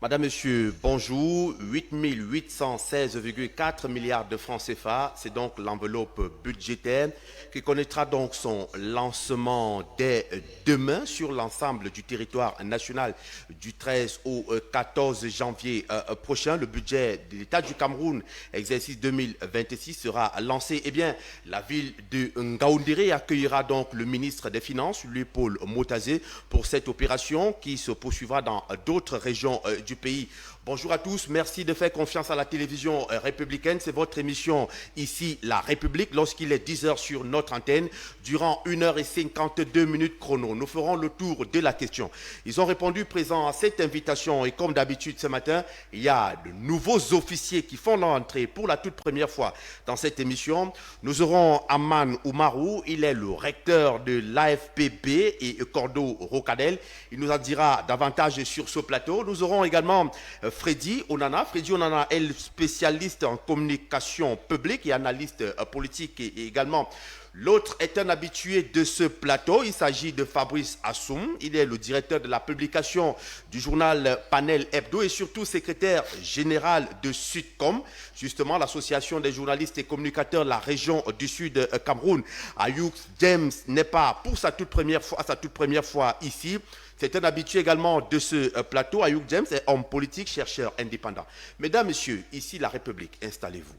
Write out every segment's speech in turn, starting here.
Madame, Monsieur, bonjour. 8 816,4 milliards de francs CFA, c'est donc l'enveloppe budgétaire qui connaîtra donc son lancement dès demain sur l'ensemble du territoire national du 13 au 14 janvier prochain. Le budget de l'État du Cameroun, exercice 2026, sera lancé. Eh bien, la ville de Ngaoundéré accueillera donc le ministre des Finances, Paul Motazé, pour cette opération qui se poursuivra dans d'autres régions du pays. Bonjour à tous, merci de faire confiance à la télévision républicaine. C'est votre émission ici, La République, lorsqu'il est 10h sur notre antenne. Durant 1h52 chrono, nous ferons le tour de la question. Ils ont répondu présent à cette invitation et comme d'habitude ce matin, il y a de nouveaux officiers qui font leur entrée pour la toute première fois dans cette émission. Nous aurons Aman Oumarou, il est le recteur de l'AFPB et Cordo Rocadel. Il nous en dira davantage sur ce plateau. Nous aurons également Freddy Onana. Freddy Onana est spécialiste en communication publique et analyste politique et également l'autre est un habitué de ce plateau. Il s'agit de Fabrice Assoum. Il est le directeur de la publication du journal Panel Hebdo et surtout secrétaire général de Sudcom, justement l'association des journalistes et communicateurs de la région du Sud Cameroun. Ayouk James n'est pas pour sa toute première fois ici. C'est un habitué également de ce plateau. Ayouk James est homme politique, chercheur indépendant. Mesdames, Messieurs, ici La République, installez-vous.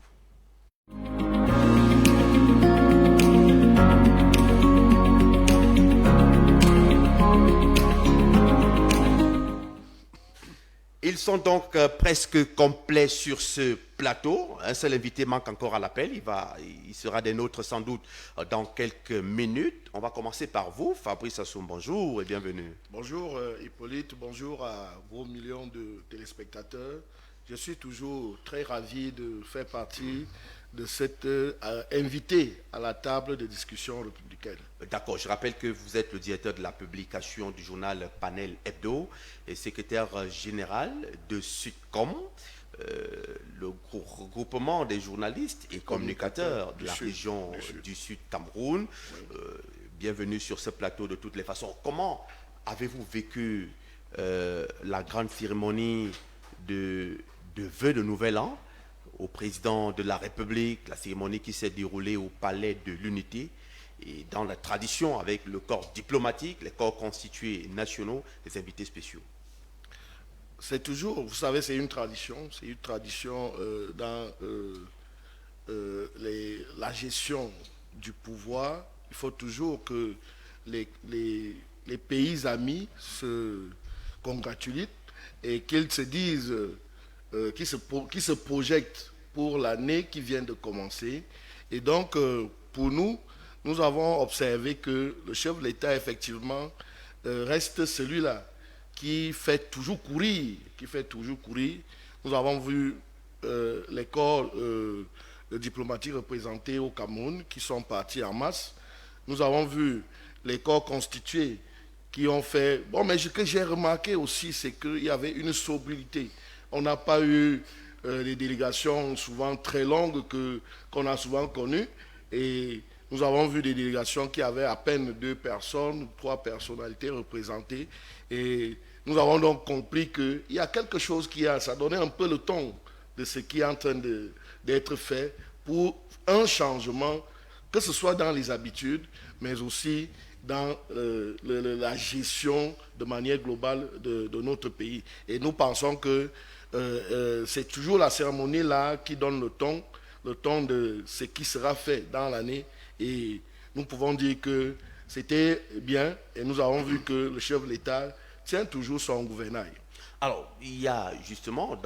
Ils sont donc presque complets sur ce plateau. Un seul invité manque encore à l'appel. Il sera des nôtres sans doute dans quelques minutes. On va commencer par vous. Fabrice Assoum, bonjour et bienvenue. Bonjour Hippolyte, bonjour à vos millions de téléspectateurs. Je suis toujours très ravi de faire partie de cet invité à la table de discussion républicaine. D'accord, je rappelle que vous êtes le directeur de la publication du journal Panel Hebdo et secrétaire général de Sudcom, le regroupement des journalistes et communicateurs de la région du Sud Cameroun. Bienvenue sur ce plateau de toutes les façons. Comment avez-vous vécu la grande cérémonie de vœux de Nouvel An au président de la République, la cérémonie qui s'est déroulée au Palais de l'Unité et dans la tradition avec le corps diplomatique, les corps constitués nationaux, les invités spéciaux? C'est toujours, vous savez, c'est une tradition dans la gestion du pouvoir. Il faut toujours que les pays amis se congratulent et qu'ils se disent, qu'ils se projettent pour l'année qui vient de commencer. Et donc, pour nous, nous avons observé que le chef de l'État, effectivement, reste celui-là qui fait toujours courir. Nous avons vu les corps diplomatiques représentés au Cameroun qui sont partis en masse. Nous avons vu les corps constitués qui ont fait... Bon, mais ce que j'ai remarqué aussi, c'est qu'il y avait une sobriété. On n'a pas eu des délégations souvent très longues qu'on a souvent connues. Et nous avons vu des délégations qui avaient à peine 2 personnes, 3 personnalités représentées. Et nous avons donc compris qu'il y a quelque chose ça donnait un peu le ton de ce qui est en train d'être fait pour un changement, que ce soit dans les habitudes, mais aussi dans la gestion de manière globale de notre pays. Et nous pensons que c'est toujours la cérémonie là qui donne le ton de ce qui sera fait dans l'année. Et nous pouvons dire que c'était bien et nous avons vu que le chef de l'État tient toujours son gouvernail. Alors, il y a justement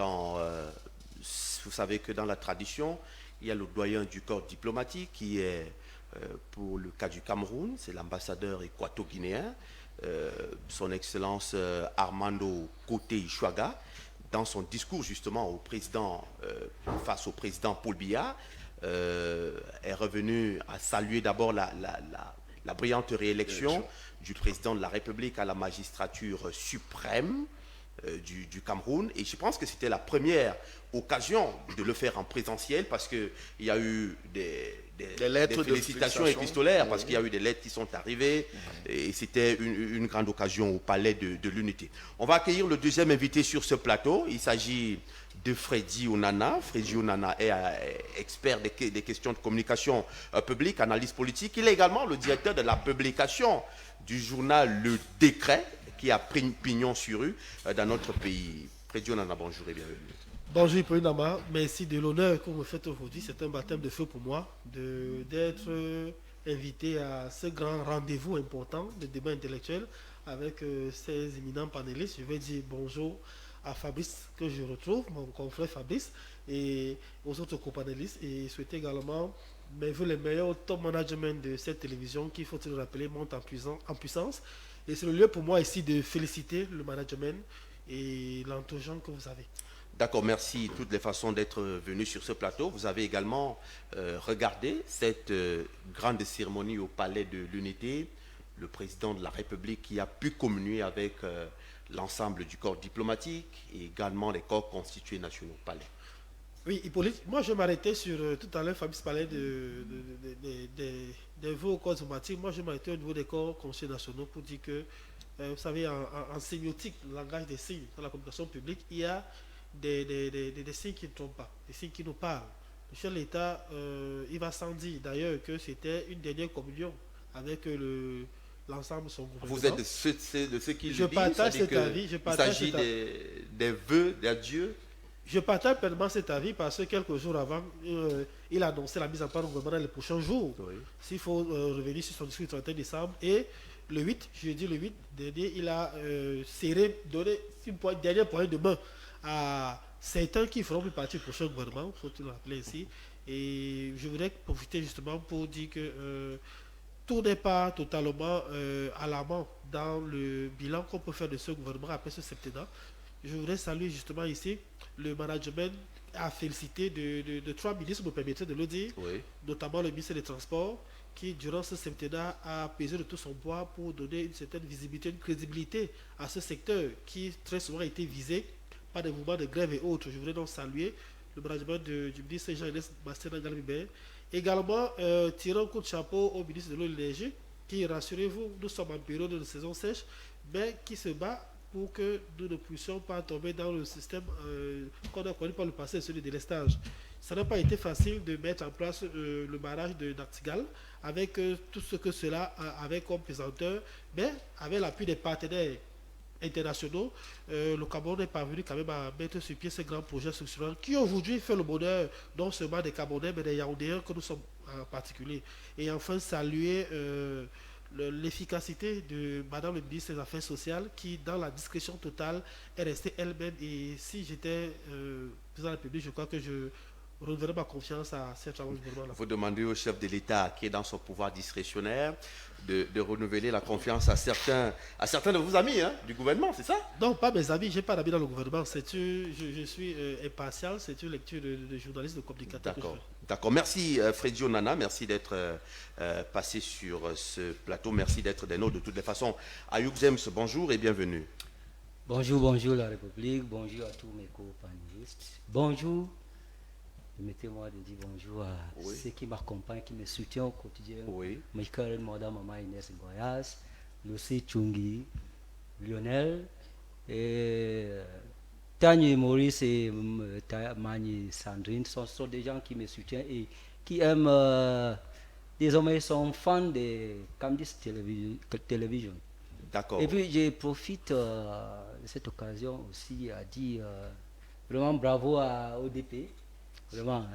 vous savez que dans la tradition, il y a le doyen du corps diplomatique qui est, pour le cas du Cameroun, c'est l'ambassadeur équato-guinéen, son Excellence Armando Koté-Ichouaga. Dans son discours justement au président, face au président Paul Biya, est revenu à saluer d'abord la brillante réélection du président de la République à la magistrature suprême du Cameroun. Et je pense que c'était la première occasion de le faire en présentiel parce qu'il y a eu des des lettres de félicitations félicitations. épistolaires, parce qu'il y a eu des lettres qui sont arrivées, et c'était une grande occasion au Palais de l'Unité. On va accueillir le deuxième invité sur ce plateau. Il s'agit de Freddy Onana. Freddy Onana est expert des questions de communication publique, analyse politique. Il est également le directeur de la publication du journal Le Décret, qui a pris pignon sur rue dans notre pays. Freddy Onana, bonjour et bienvenue. Bonjour Polinama, merci de l'honneur que vous me faites aujourd'hui. C'est un baptême de feu pour moi d'être invité à ce grand rendez-vous important de débat intellectuel avec ces éminents panélistes. Je vais dire bonjour à Fabrice que je retrouve, mon confrère Fabrice, et aux autres copanélistes, et souhaiter également mes voeux les meilleurs au top management de cette télévision qui, faut-il le rappeler, monte en puissance. Et c'est le lieu pour moi ici de féliciter le management et l'entourage que vous avez. D'accord, merci de toutes les façons d'être venu sur ce plateau. Vous avez également regardé cette grande cérémonie au Palais de l'Unité, le président de la République qui a pu communier avec l'ensemble du corps diplomatique et également les corps constitués nationaux au Palais. Oui, Hippolyte, moi je m'arrêtais sur, tout à l'heure Fabrice parlait des vœux au corps diplomatique. Moi je m'arrêtais au niveau des corps constitués nationaux pour dire que, vous savez, en sémiotique, le langage des signes, dans la communication publique, il y a des signes qui ne trompent pas, des signes qui nous parlent. Le chef de l'État, il va sans dire d'ailleurs que c'était une dernière communion avec l'ensemble de son gouvernement. Vous êtes de ceux qui le disent, partage cet avis. Il s'agit des vœux d'adieu. Je partage pleinement cet avis parce que quelques jours avant, il a annoncé la mise en place du gouvernement dans les prochains jours. Oui. S'il faut revenir sur son discours du 31 décembre. Et le 8, jeudi le 8 dernier, il a donné une dernière poignée de main à certains qui feront plus partie du prochain gouvernement, faut-il le rappeler ici. Et je voudrais profiter justement pour dire que tout n'est pas totalement alarmant dans le bilan qu'on peut faire de ce gouvernement après ce septennat. Je voudrais saluer justement ici le management à féliciter de trois ministres, vous me permettez de le dire, oui. Notamment le ministre des Transports, qui durant ce septennat a pesé de tout son poids pour donner une certaine visibilité, une crédibilité à ce secteur qui très souvent a été visé par des mouvements de grève et autres. Je voudrais donc saluer le management du ministre Jean-Ernest Bastien-Galibert. Également, tirer un coup de chapeau au ministre de l'eau et de l'énergie, qui, rassurez-vous, nous sommes en période de saison sèche, mais qui se bat pour que nous ne puissions pas tomber dans le système qu'on a connu par le passé, celui de délestage. Ça n'a pas été facile de mettre en place le barrage de Nachtigal avec tout ce que cela avait comme pesanteur, mais avec l'appui des partenaires internationaux, le Cameroun est parvenu quand même à mettre sur pied ce grand projet structurant qui aujourd'hui fait le bonheur non seulement des Camerounais mais des Yaoundéens que nous sommes en particulier. Et enfin saluer l'efficacité de Madame le ministre des Affaires sociales qui, dans la discrétion totale, est restée elle-même. Et si j'étais président de la République, je crois que je renouvellerai ma confiance à ce travail du gouvernement. Vous demandez au chef de l'État, qui est dans son pouvoir discrétionnaire, de renouveler la confiance à certains de vos amis du gouvernement, c'est ça? Non, pas mes amis, je n'ai pas d'amis dans le gouvernement. Je suis impartial, c'est une lecture de journaliste, de communicateur. D'accord. Merci Freddy Onana, merci d'être passé sur ce plateau, merci d'être des nôtres de toutes les façons. Ayoub Zems, bonjour et bienvenue. Bonjour la République, bonjour à tous mes co-panélistes. Bonjour. Permettez-moi de dire bonjour à ceux qui m'accompagnent, qui me soutiennent au quotidien. Oui. Michael, Madame, Maman Inès Goyas, Lucie Chungi, Lionel, et Tanya Maurice et Mani Sandrine sont des gens qui me soutiennent et qui aiment, désormais, sont fans de Candice Television. D'accord. Et puis, je profite de cette occasion aussi à dire vraiment bravo à ODP. Vraiment,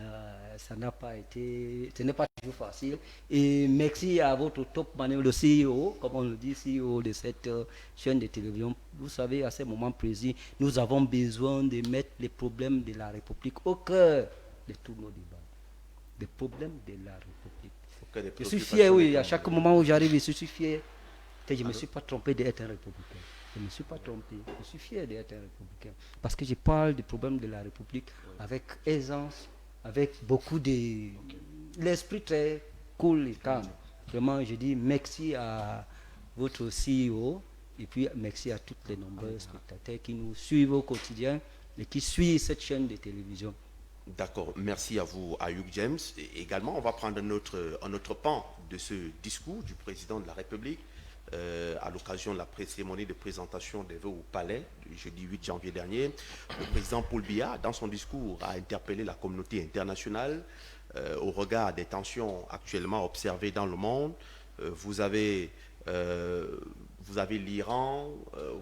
ce n'est pas toujours facile. Et merci à votre top manager, le CEO, comme on le dit, CEO de cette chaîne de télévision. Vous savez, à ce moment précis, nous avons besoin de mettre les problèmes de la République au cœur de tous nos débats. Les problèmes de la République. Je suis fier, oui, à chaque moment où j'arrive, je suis fier. Je ne me suis pas trompé d'être un républicain. Je ne me suis pas trompé. Je suis fier d'être un républicain. Parce que je parle des problèmes de la République avec aisance, avec beaucoup de... l'esprit très cool et calme. Vraiment, je dis merci à votre CEO et puis merci à toutes les nombreux spectateurs qui nous suivent au quotidien et qui suivent cette chaîne de télévision. D'accord, merci à vous, Ayuk James. Et également, on va prendre un autre pan de ce discours du président de la République à l'occasion de la cérémonie de présentation des vœux au Palais du jeudi 8 janvier dernier. Le président Paul Biya, dans son discours, a interpellé la communauté internationale au regard des tensions actuellement observées dans le monde. Vous avez l'Iran,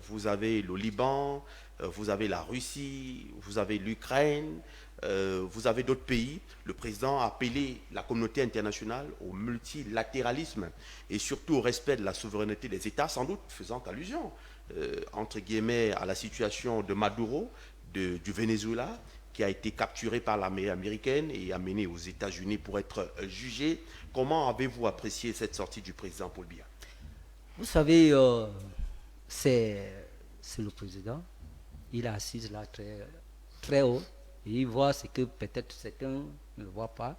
vous avez le Liban, vous avez la Russie, vous avez l'Ukraine, vous avez d'autres pays. Le président a appelé la communauté internationale au multilatéralisme et surtout au respect de la souveraineté des États, sans doute faisant allusion, entre guillemets, à la situation de Maduro, du Venezuela, qui a été capturé par l'armée américaine et amené aux États-Unis pour être jugé. Comment avez-vous apprécié cette sortie du président Paul Biya? Vous savez, c'est le président. Il est assis là très, très haut. Et il voit ce que peut-être certains ne voient pas.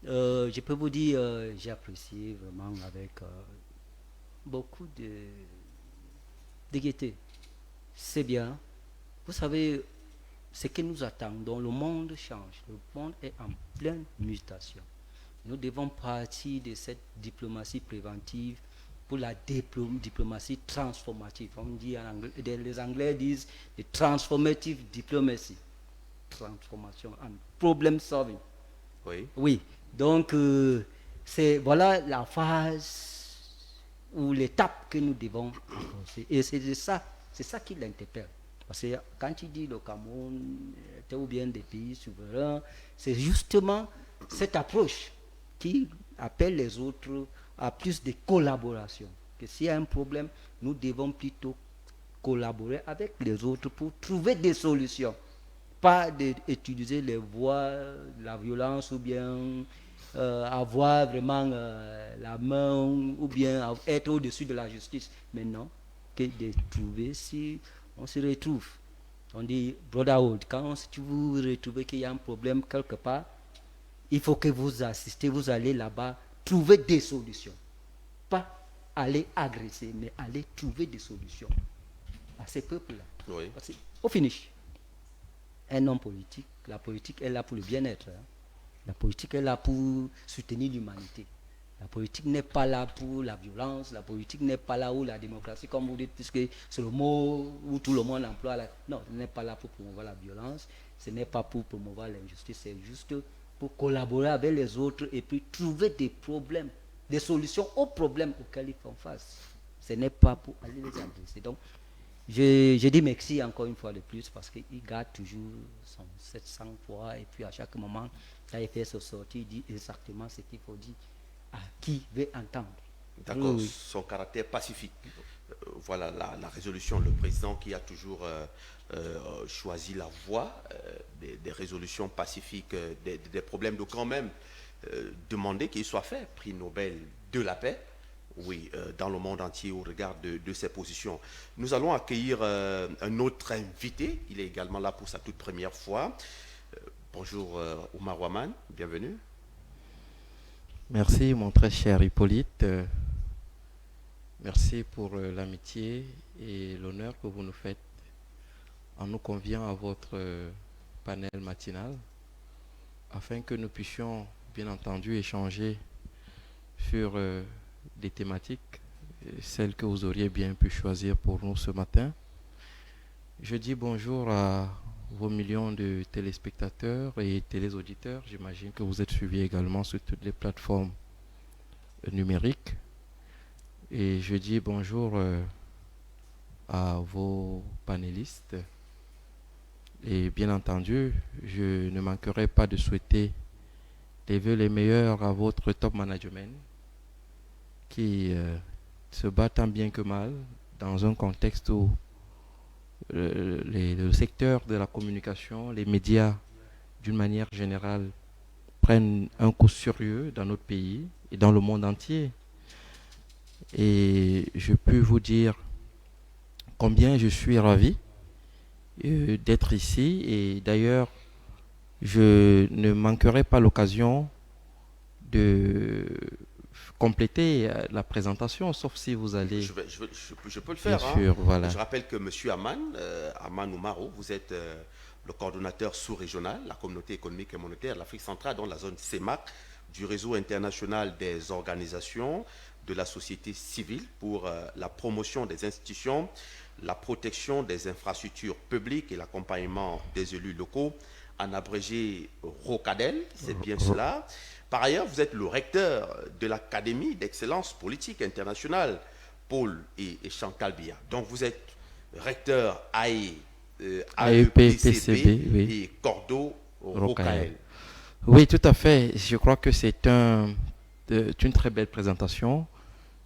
Je peux vous dire, j'ai apprécié vraiment avec beaucoup de gaieté. C'est bien. Vous savez, ce que nous attendons, le monde change. Le monde est en pleine mutation. Nous devons partir de cette diplomatie préventive pour la diplomatie transformative. On dit en anglais, les Anglais disent the transformative diplomacy. Transformation en problem solving. Oui. Oui. Donc, voilà la phase ou l'étape que nous devons avancer. Et c'est ça qui l'interpelle. Parce que quand il dit le Cameroun, ou bien des pays souverains, c'est justement cette approche qui appelle les autres à plus de collaboration. Que s'il y a un problème, nous devons plutôt collaborer avec les autres pour trouver des solutions. Pas d'utiliser les voies de la violence ou bien avoir vraiment la main ou bien être au-dessus de la justice. Mais non, que de trouver si on se retrouve. On dit brotherhood. Quand vous retrouvez qu'il y a un problème quelque part, il faut que vous assistez, vous allez là-bas trouver des solutions. Pas aller agresser, mais aller trouver des solutions à ces peuples-là. Oui. Parce qu'au finish, un homme politique, la politique est là pour le bien-être. Hein. La politique est là pour soutenir l'humanité. La politique n'est pas là pour la violence, la politique n'est pas là où la démocratie, comme vous dites, puisque c'est le mot où tout le monde emploie. Non, ce n'est pas là pour promouvoir la violence, ce n'est pas pour promouvoir l'injustice, c'est juste pour collaborer avec les autres et puis trouver des problèmes, des solutions aux problèmes auxquels ils font face. Ce n'est pas pour aller les adresser. Donc, je dis merci encore une fois de plus parce qu'il garde toujours son 700 fois et puis à chaque moment, quand il fait sa sortie, il dit exactement ce qu'il faut dire à qui veut entendre. D'accord, Oui. son caractère pacifique. Voilà la résolution. Le président qui a toujours choisi la voie des résolutions pacifiques, des problèmes de quand même demander qu'il soit fait prix Nobel de la paix. Oui, dans le monde entier au regard de ses positions. Nous allons accueillir un autre invité. Il est également là pour sa toute première fois. Bonjour Oumar Ouaman, bienvenue. Merci mon très cher Hippolyte. Merci pour l'amitié et l'honneur que vous nous faites en nous conviant à votre panel matinal afin que nous puissions bien entendu échanger sur des thématiques, celles que vous auriez bien pu choisir pour nous ce matin. Je dis bonjour à vos millions de téléspectateurs et téléauditeurs. J'imagine que vous êtes suivis également sur toutes les plateformes numériques. Et je dis bonjour à vos panélistes. Et bien entendu, je ne manquerai pas de souhaiter les vœux les meilleurs à votre top management qui se bat tant bien que mal dans un contexte où le secteur de la communication, les médias d'une manière générale prennent un coup sérieux dans notre pays et dans le monde entier. Et je peux vous dire combien je suis ravi d'être ici. Et d'ailleurs, je ne manquerai pas l'occasion de compléter la présentation, sauf si vous allez... Je peux le faire. Bien sûr, voilà. Je rappelle que M. Aman Oumaro, vous êtes le coordonnateur sous-régional, la communauté économique et monétaire de l'Afrique centrale, dans la zone CEMAC, du réseau international des organisations de la société civile pour la promotion des institutions, la protection des infrastructures publiques et l'accompagnement des élus locaux, en abrégé ROCADEL, c'est bien cela. Par ailleurs, vous êtes le recteur de l'Académie d'excellence politique internationale, Paul et Chantal Biya. Donc vous êtes recteur AEPCB oui. et Cordo ROCADEL. Oui, tout à fait. Je crois que c'est une très belle présentation.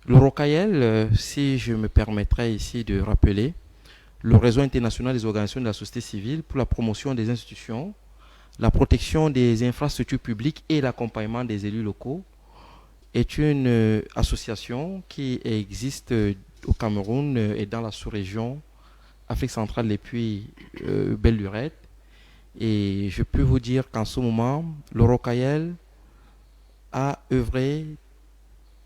Le ROCADEL, si je me permettrais ici de rappeler, le réseau international des organisations de la société civile pour la promotion des institutions, la protection des infrastructures publiques et l'accompagnement des élus locaux, est une association qui existe au Cameroun et dans la sous-région Afrique centrale et puis Belle-Lurette. Et je peux vous dire qu'en ce moment, le ROCADEL a œuvré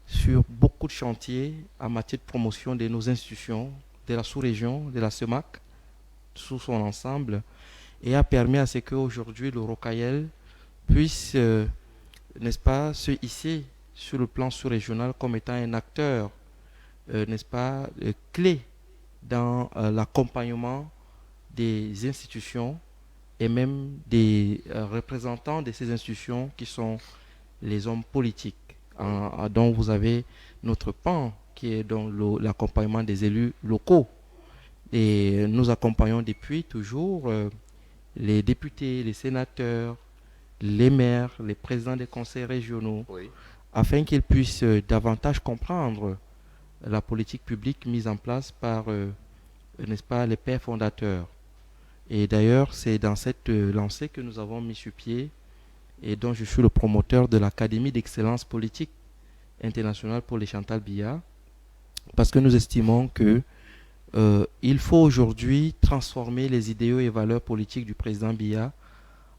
sur beaucoup de chantiers en matière de promotion de nos institutions, de la sous-région, de la CEMAC, sous son ensemble, et a permis à ce qu'aujourd'hui le ROCADEL puisse, n'est-ce pas, se hisser sur le plan sous-régional comme étant un acteur, n'est-ce pas, clé dans l'accompagnement des institutions et même des représentants de ces institutions qui sont les hommes politiques, dont vous avez notre pan qui est dans l'accompagnement des élus locaux. Et nous accompagnons depuis toujours les députés, les sénateurs, les maires, les présidents des conseils régionaux, Oui. afin qu'ils puissent davantage comprendre la politique publique mise en place par, n'est-ce pas, les pères fondateurs. Et d'ailleurs, c'est dans cette lancée que nous avons mis sur pied et dont je suis le promoteur de l'Académie d'excellence politique internationale pour les Chantal Biya, parce que nous estimons que il faut aujourd'hui transformer les idéaux et valeurs politiques du président Biya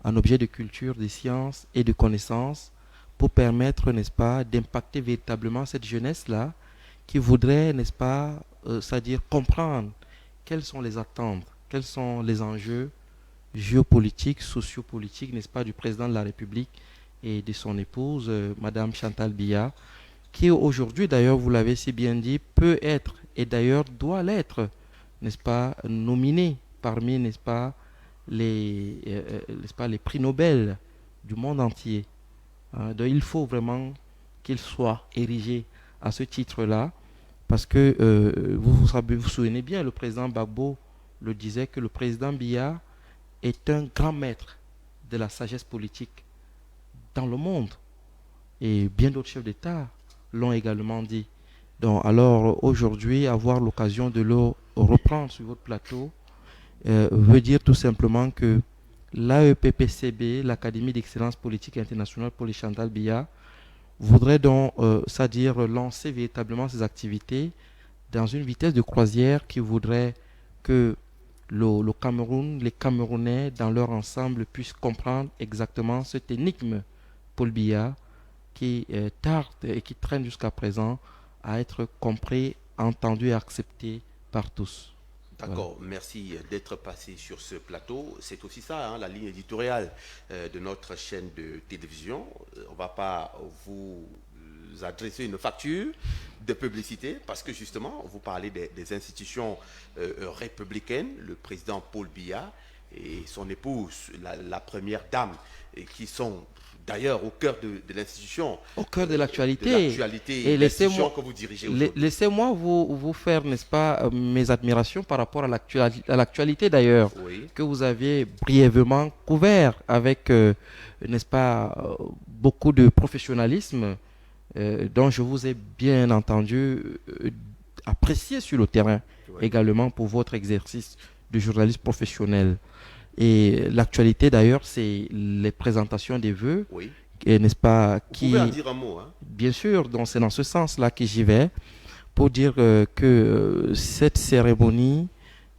en objet de culture, de sciences et de connaissances pour permettre, n'est-ce pas, d'impacter véritablement cette jeunesse-là qui voudrait, n'est-ce pas, c'est-à-dire comprendre quelles sont les attentes, quels sont les enjeux géopolitiques, sociopolitiques, n'est-ce pas, du président de la République et de son épouse, Madame Chantal Biya, qui aujourd'hui, d'ailleurs, vous l'avez si bien dit, peut être, et d'ailleurs doit l'être, n'est-ce pas, nominée parmi, n'est-ce pas, les prix Nobel du monde entier. Donc il faut vraiment qu'il soit érigé à ce titre-là, parce que vous souvenez bien, le président Gbagbo le disait, que le président Biya est un grand maître de la sagesse politique dans le monde. Et bien d'autres chefs d'État l'ont également dit. Donc alors aujourd'hui, avoir l'occasion de le reprendre sur votre plateau veut dire tout simplement que l'AEPPCB, l'Académie d'excellence politique internationale pour les Chantal Biya, voudrait donc, c'est-à-dire lancer véritablement ses activités dans une vitesse de croisière qui voudrait que le Cameroun, les Camerounais dans leur ensemble puissent comprendre exactement cette énigme Paul Biya qui tarde et qui traîne jusqu'à présent à être compris, entendu et accepté par tous. D'accord, merci d'être passé sur ce plateau. C'est aussi ça, hein, la ligne éditoriale de notre chaîne de télévision. On ne va pas vous adresser une facture de publicité parce que justement, vous parlez des institutions républicaines, le président Paul Biya et son épouse, la première dame, et qui sont d'ailleurs au cœur de l'institution. Au cœur de l'actualité. Et l'institution que vous dirigez aujourd'hui. Laissez-moi vous faire, n'est-ce pas, mes admirations par rapport à l'actualité d'ailleurs, Oui. que vous avez brièvement couvert avec, n'est-ce pas, beaucoup de professionnalisme dont je vous ai bien entendu apprécié sur le terrain, Oui. également pour votre exercice de journaliste professionnel. Et l'actualité d'ailleurs, c'est les présentations des vœux, Oui. et n'est-ce pas, Vous pouvez en dire un mot, hein? Bien sûr, donc c'est dans ce sens-là que j'y vais, pour dire que cette cérémonie,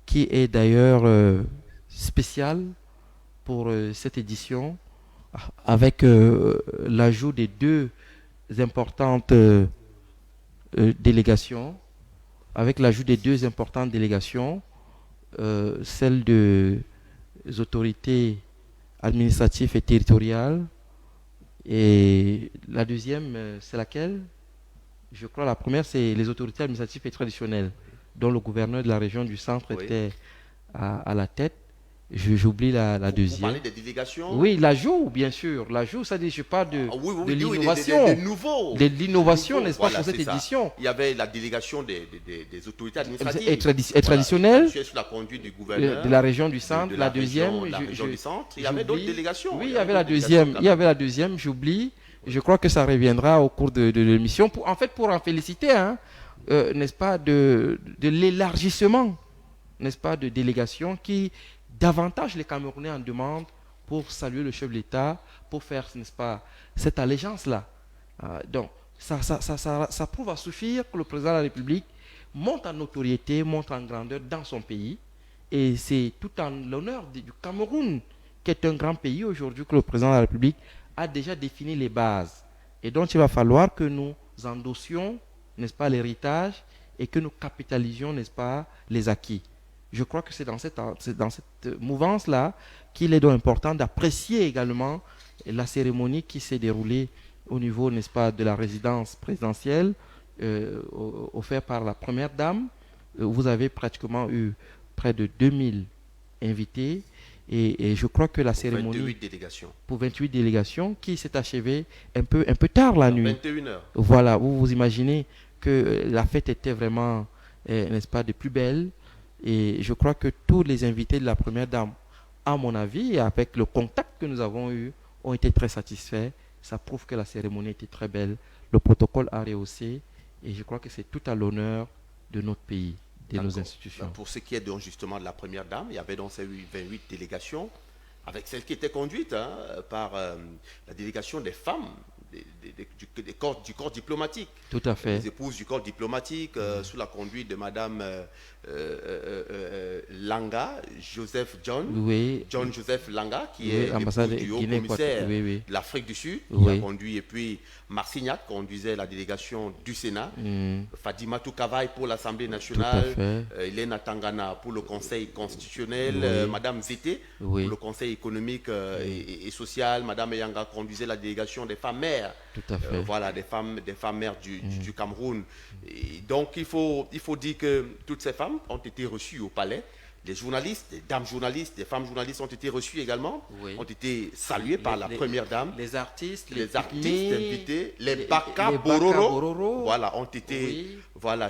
qui est d'ailleurs spéciale pour cette édition, avec l'ajout des deux importantes délégations, celle autorités administratives et territoriales. Et la deuxième, c'est laquelle? Je crois la première, c'est les autorités administratives et traditionnelles, dont le gouverneur de la région du centre était à la tête. J'oublie la deuxième. Vous parlez des délégations? Oui, l'ajout, bien sûr. L'ajout, ça dit, je parle de l'innovation. De l'innovation, n'est-ce pas, voilà, pour cette édition. Il y avait la délégation des autorités administratives. Et traditionnelles. Sous la conduite du gouverneur. De la région du centre. De la deuxième. La région du centre. Il y avait d'autres délégations. Oui, il y avait la deuxième. Il y avait la deuxième, j'oublie. Je crois que ça reviendra au cours de l'émission. En fait, pour en féliciter, hein, n'est-ce pas, de l'élargissement, n'est-ce pas, de délégations qui davantage les Camerounais en demandent pour saluer le chef de l'État, pour faire, n'est-ce pas, cette allégeance-là. Donc, ça prouve à suffire que le président de la République monte en notoriété, monte en grandeur dans son pays. Et c'est tout en l'honneur du Cameroun, qui est un grand pays aujourd'hui, que le président de la République a déjà défini les bases. Et donc, il va falloir que nous endossions, n'est-ce pas, l'héritage et que nous capitalisions, n'est-ce pas, les acquis. Je crois que c'est dans cette mouvance-là qu'il est donc important d'apprécier également la cérémonie qui s'est déroulée au niveau, n'est-ce pas, de la résidence présidentielle offerte par la première dame. Vous avez pratiquement eu près de 2000 invités et je crois que la cérémonie... 28 délégations. Pour 28 délégations qui s'est achevée un peu tard la nuit. 21 heures. Voilà, vous imaginez que la fête était vraiment, n'est-ce pas, de plus belle. Et je crois que tous les invités de la première dame, à mon avis, et avec le contact que nous avons eu, ont été très satisfaits. Ça prouve que la cérémonie était très belle. Le protocole a rehaussé. Et je crois que c'est tout à l'honneur de notre pays, de nos institutions. Pour ce qui est donc justement de la première dame, il y avait donc ces 28 délégations, avec celle qui était conduite par la délégation des femmes. Du corps diplomatique. Tout à fait. Les épouses du corps diplomatique sous la conduite de Madame Langa, John Joseph Langa, qui est l'épouse du haut commissaire de l'Afrique du Sud, qui a conduit, et puis Marcignac conduisait la délégation du Sénat, Fadima Toukavaï pour l'Assemblée nationale, Elena Tangana pour le Conseil constitutionnel, Madame Zété pour le Conseil économique et social, Madame Yanga conduisait la délégation des femmes mères. Tout à fait. Voilà, des femmes mères du Cameroun. Et donc, il faut dire que toutes ces femmes ont été reçues au palais. Les journalistes, les dames journalistes, les femmes journalistes ont été reçues également, ont été saluées par la première dame. Les artistes, invités, les Baka Bororo, voilà, ont été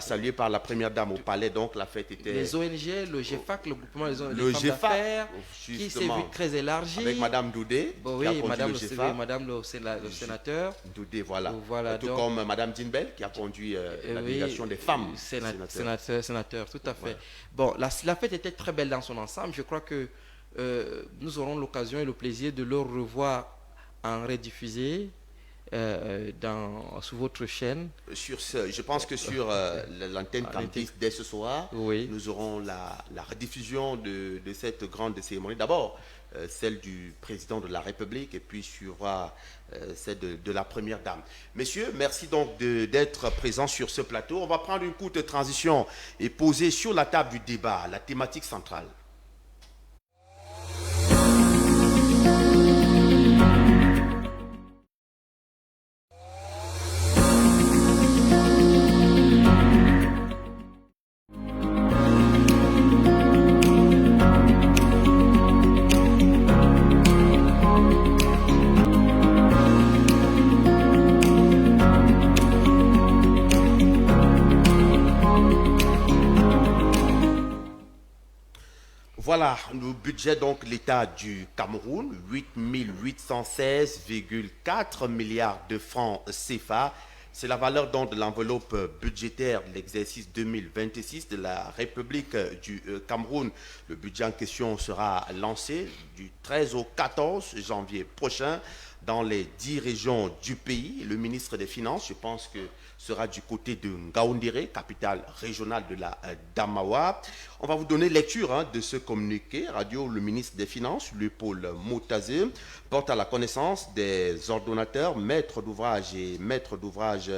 salués par la première dame au palais. Donc la fête était... Les ONG, le GFAC, le groupement des femmes d'affaires, qui s'est vu très élargi. Avec Madame Doudé, qui a conduit Madame le sénateur. Doudé, voilà. Tout comme Madame Dinbel, qui a conduit la délégation des femmes. Sénateur, tout à fait. Bon, la fête était très belle dans son ensemble. Je crois que nous aurons l'occasion et le plaisir de le revoir en rediffusé sur votre chaîne. Je pense que sur l'antenne Campus dès ce soir, nous aurons la rediffusion de cette grande cérémonie. D'abord, celle du président de la République et puis sur celle de la première dame. Messieurs, merci donc d'être présents sur ce plateau. On va prendre une courte transition et poser sur la table du débat la thématique centrale. Voilà, le budget, donc l'État du Cameroun, 8 816,4 milliards de francs CFA. C'est la valeur donc de l'enveloppe budgétaire de l'exercice 2026 de la République du Cameroun. Le budget en question sera lancé du 13 au 14 janvier prochain dans les 10 régions du pays. Le ministre des Finances, je pense que sera du côté de Ngaoundéré, capitale régionale de la Damawa. On va vous donner lecture de ce communiqué. Radio, le ministre des Finances, Léopold Motazé, porte à la connaissance des ordonnateurs, maîtres d'ouvrage et maîtres d'ouvrage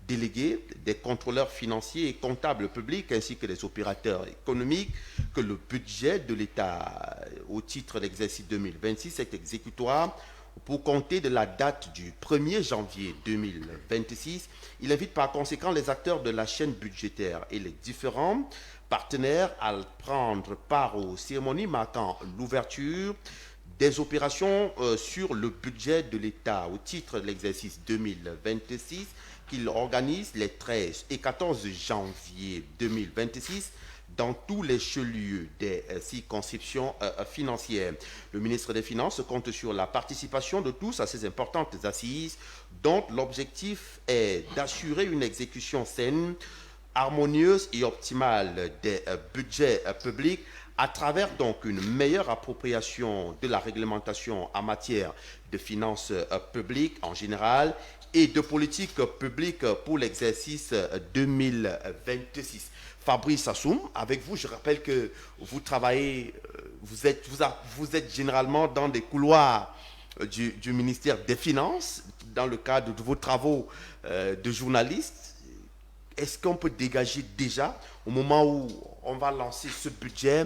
délégués, des contrôleurs financiers et comptables publics, ainsi que des opérateurs économiques, que le budget de l'État au titre de l'exercice 2026 est exécutoire pour compter de la date du 1er janvier 2026. Il invite par conséquent les acteurs de la chaîne budgétaire et les différents partenaires à prendre part aux cérémonies marquant l'ouverture des opérations sur le budget de l'État au titre de l'exercice 2026 qu'il organise les 13 et 14 janvier 2026 dans tous les lieux des circonscriptions financières. Le ministre des Finances compte sur la participation de tous à ces importantes assises dont l'objectif est d'assurer une exécution saine, harmonieuse et optimale des budgets publics à travers donc une meilleure appropriation de la réglementation en matière de finances publiques en général et de politique publique pour l'exercice 2026. Fabrice Assoum, avec vous, je rappelle que vous travaillez, vous êtes généralement dans des couloirs du ministère des Finances, dans le cadre de vos travaux de journaliste. Est-ce qu'on peut dégager déjà, au moment où on va lancer ce budget,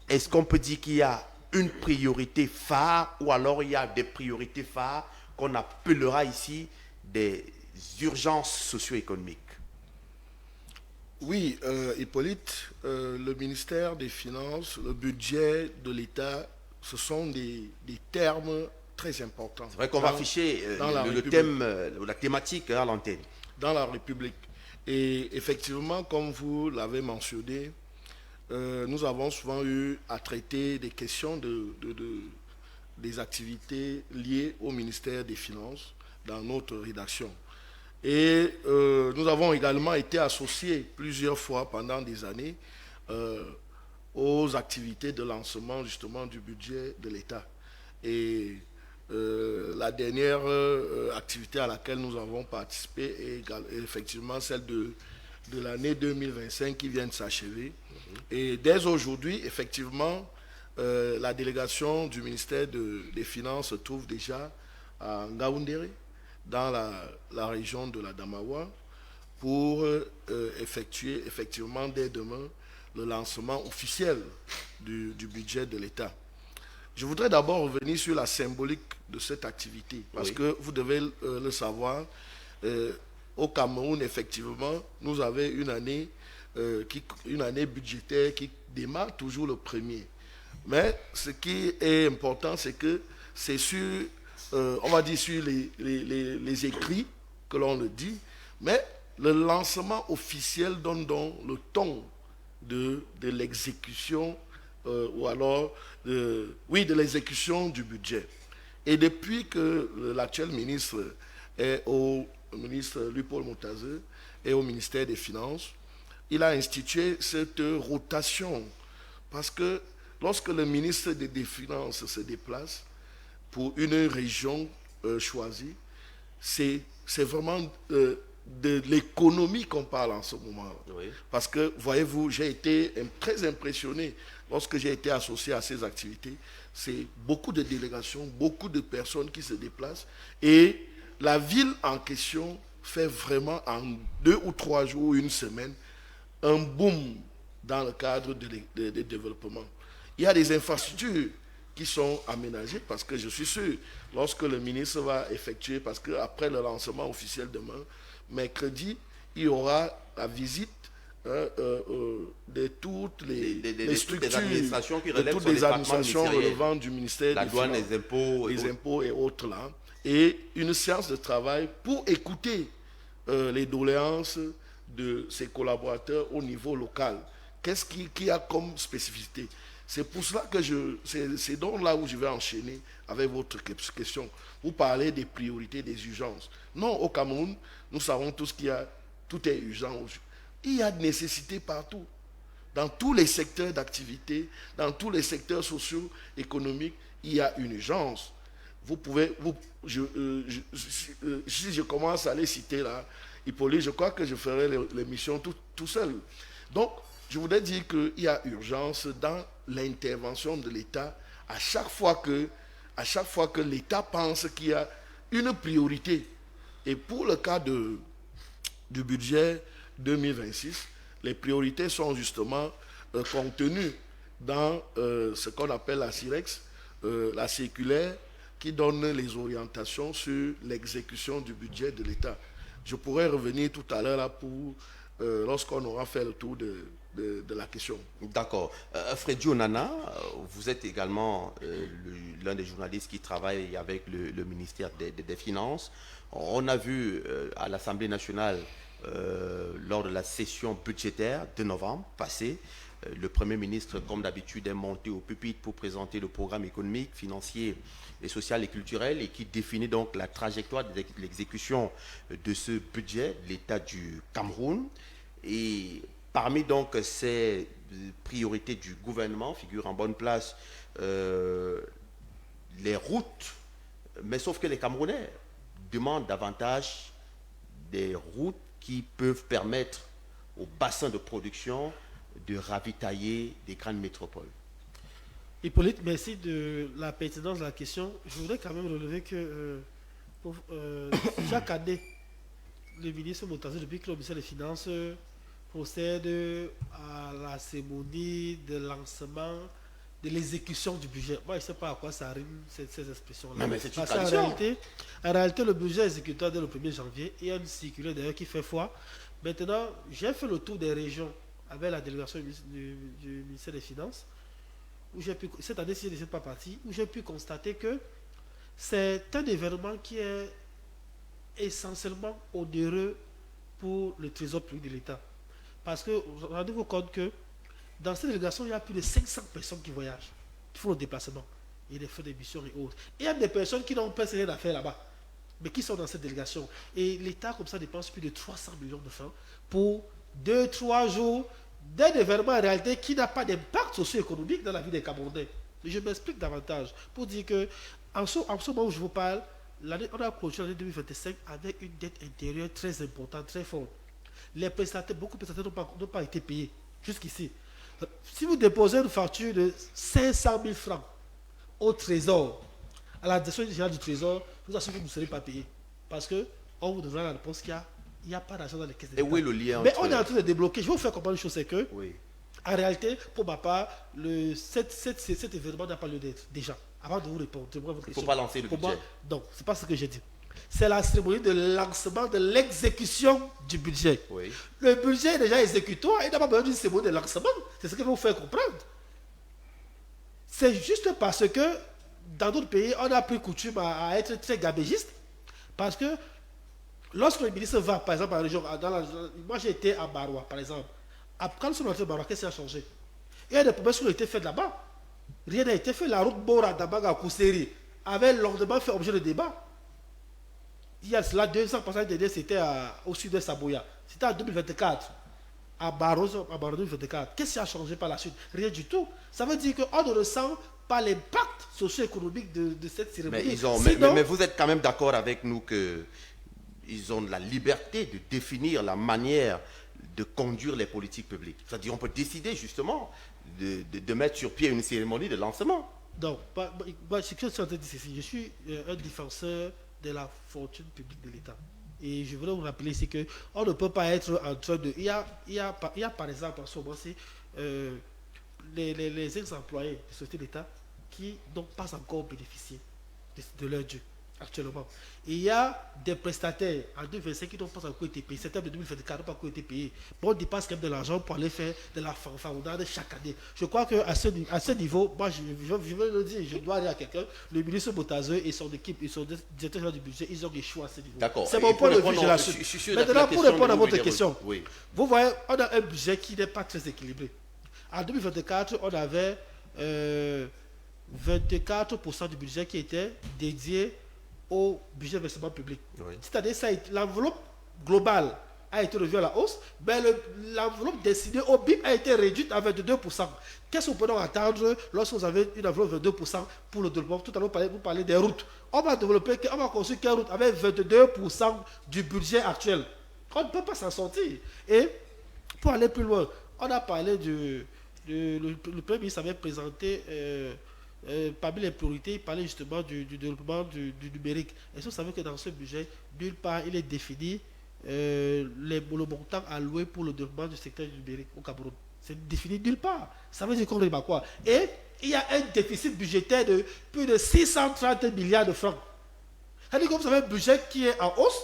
est-ce qu'on peut dire qu'il y a une priorité phare ou alors il y a des priorités phares qu'on appellera ici des urgences socio-économiques? Oui, Hippolyte, le ministère des Finances, le budget de l'État, ce sont des termes très importants. C'est vrai qu'on va afficher le thème, la thématique à l'antenne. Dans la République. Et effectivement, comme vous l'avez mentionné, nous avons souvent eu à traiter des questions des activités liées au ministère des Finances dans notre rédaction. Et nous avons également été associés plusieurs fois pendant des années aux activités de lancement justement du budget de l'État. Et la dernière activité à laquelle nous avons participé est effectivement celle de l'année 2025 qui vient de s'achever. Et dès aujourd'hui, effectivement, la délégation du ministère des Finances se trouve déjà à Ngaoundéré, dans la région de la Damawa, pour effectuer effectivement dès demain le lancement officiel du budget de l'État. Je voudrais d'abord revenir sur la symbolique de cette activité, parce que vous devez le savoir, au Cameroun, effectivement, nous avons une année budgétaire qui démarre toujours le 1er. Mais ce qui est important, c'est que c'est sur, on va dire sur les écrits que l'on le dit, mais le lancement officiel donne donc le ton de l'exécution, ou alors, de l'exécution du budget. Et depuis que l'actuel ministre est au ministre Louis-Paul Montazeux et au ministère des Finances, il a institué cette rotation. Parce que lorsque le ministre des Finances se déplace pour une région choisie, c'est vraiment de l'économie qu'on parle en ce moment. Oui. Parce que, voyez-vous, j'ai été très impressionné lorsque j'ai été associé à ces activités. C'est beaucoup de délégations, beaucoup de personnes qui se déplacent. Et la ville en question fait vraiment en 2 ou 3 jours, une semaine, un boom dans le cadre de développement. Il y a des infrastructures qui sont aménagées parce que je suis sûr, lorsque le ministre va effectuer, parce qu'après le lancement officiel demain, mercredi, il y aura la visite de toutes les structures, toutes les administrations qui relèvent de toutes les administrations relevant du ministère des douanes, les impôts et autres là, et une séance de travail pour écouter les doléances de ses collaborateurs au niveau local. Qu'est-ce qu'il y a comme spécificité? C'est pour cela que c'est donc là où je vais enchaîner avec votre question. Vous parlez des priorités, des urgences. Non, au Cameroun, nous savons tous tout est urgent. Il y a de nécessité partout. Dans tous les secteurs d'activité, dans tous les secteurs socio-économiques, il y a une urgence. Vous pouvez, si je commence à les citer là, Hippolyte, je crois que je ferai l'émission tout seul. Donc, je voudrais dire qu'il y a urgence dans l'intervention de l'État à chaque fois que l'État pense qu'il y a une priorité. Et pour le cas de du budget 2026, les priorités sont justement contenues dans ce qu'on appelle la CIREX, la circulaire qui donne les orientations sur l'exécution du budget de l'État. Je pourrais revenir tout à l'heure là pour lorsqu'on aura fait le tour de la question. D'accord. Freddy Onana, vous êtes également l'un des journalistes qui travaille avec le ministère des Finances. On a vu à l'Assemblée nationale, lors de la session budgétaire de novembre passé, le Premier ministre, comme d'habitude, est monté au pupitre pour présenter le programme économique, financier, et social et culturel et qui définit donc la trajectoire de l'exécution de ce budget de l'État du Cameroun. Et parmi donc ces priorités du gouvernement figurent en bonne place les routes, mais sauf que les Camerounais demandent davantage des routes qui peuvent permettre aux bassins de production de ravitailler des grandes métropoles. Hippolyte, merci de la pertinence de la question. Je voudrais quand même relever que chaque année, le ministre Moutazo, depuis que le ministère des Finances procède à la cérémonie de lancement de l'exécution du budget. Moi, je ne sais pas à quoi ça rime, ces expressions-là. Mais c'est une Parce qu'en tradition. réalité, le budget est exécuté dès le 1er janvier. Il y a une circulaire d'ailleurs qui fait foi. Maintenant, j'ai fait le tour des régions avec la délégation du ministère des Finances. Où cette année-ci, je ne suis pas parti, où j'ai pu constater que c'est un événement qui est essentiellement onéreux pour le trésor public de l'État. Parce que, rendez-vous compte que dans cette délégation, il y a plus de 500 personnes qui voyagent, qui font le déplacement, et des frais d'émission et autres. Et il y a des personnes qui n'ont pas rien à faire là-bas, mais qui sont dans cette délégation. Et l'État, comme ça, dépense plus de 300 millions de francs pour 2-3 jours d'un événement en réalité qui n'a pas d'impact socio-économique dans la vie des Camerounais. Je m'explique davantage pour dire que en ce moment où je vous parle, on a clôturé l'année 2025 avec une dette intérieure très importante, très forte. Les prestataires, beaucoup de prestataires n'ont pas été payés jusqu'ici. Si vous déposez une facture de 500 000 francs au Trésor, à la direction générale du Trésor, je vous assure que vous ne serez pas payé. Parce qu'on vous donnera la réponse qu'il n'y a pas d'argent dans les caisses. Et où est le lien Mais entre... on est en train de débloquer. Je vais vous faire comprendre une chose, c'est que, Oui. en réalité, pour ma part, cet événement n'a pas lieu d'être, déjà. Avant de vous répondre, de votre Il ne question. faut pas lancer le Pour budget. moi, non, ce n'est pas ce que j'ai dit. C'est la cérémonie de lancement de l'exécution du budget. Oui. Le budget est déjà exécutoire, il n'a pas besoin d'une cérémonie de lancement. C'est ce que je vais vous faire comprendre. C'est juste parce que dans d'autres pays, on a pris coutume à être très gabégiste. Parce que lorsque le ministre va, par exemple, à la région, moi j'ai été à Baroua, par exemple. Quand nous sommes rentrés à Baroua, qu'est-ce qui a changé? Il y a des promesses qui ont été faites là-bas. Rien n'a été fait. La route Bora-Dabaga à Kousseri avait longuement fait objet de débat. Il y a cela 2 ans, parce que c'était au sud de Saboya. C'était en 2024. À Barroso, en 2024. Qu'est-ce qui a changé par la suite? Rien du tout. Ça veut dire qu'on ne ressent pas l'impact socio-économique de cette cérémonie. Mais vous êtes quand même d'accord avec nous qu'ils ont la liberté de définir la manière de conduire les politiques publiques. C'est-à-dire qu'on peut décider justement de mettre sur pied une cérémonie de lancement. Donc, ce que je suis en train de dire, c'est que je suis un défenseur de la fortune publique de l'État. Et je voudrais vous rappeler ici qu'on ne peut pas être en train de... Il y a par exemple en ce moment, les ex-employés de la société d'État qui n'ont pas encore bénéficié de leur dû actuellement. Et il y a des prestataires en 2025 qui n'ont pas encore été payés. Certains de 2024 n'ont pas encore été payés. Mais on dépasse quand même de l'argent pour aller faire de la fanfaronnade chaque année. Je crois qu'à ce niveau, moi je veux le dire, je dois aller à quelqu'un. Le ministre Moutazo et son équipe, et son directeur général du budget, ils ont échoué à ce niveau. D'accord. C'est mon point de vue, je l'assume. Maintenant, pour répondre à votre question, oui. Vous voyez, on a un budget qui n'est pas très équilibré. En 2024, on avait 24% du budget qui était dédié au budget d'investissement public. Oui. C'est-à-dire l'enveloppe globale a été revue à la hausse, mais l'enveloppe destinée au BIP a été réduite à 22%. Qu'est-ce que nous pouvons attendre lorsque vous avez une enveloppe de 22% pour le développement? Tout à l'heure, vous parlez des routes. On va construire quelle route avec 22% du budget actuel? On ne peut pas s'en sortir. Et pour aller plus loin, on a parlé le Premier ministre avait présenté parmi les priorités, il parlait justement du développement du numérique. Est-ce que vous savez que dans ce budget, nulle part, il est défini le montant alloué pour le développement du secteur numérique au Cameroun. C'est défini nulle part. Ça veut dire qu'on ne pas quoi. Et il y a un déficit budgétaire de plus de 630 milliards de francs. C'est-à-dire que vous avez un budget qui est en hausse,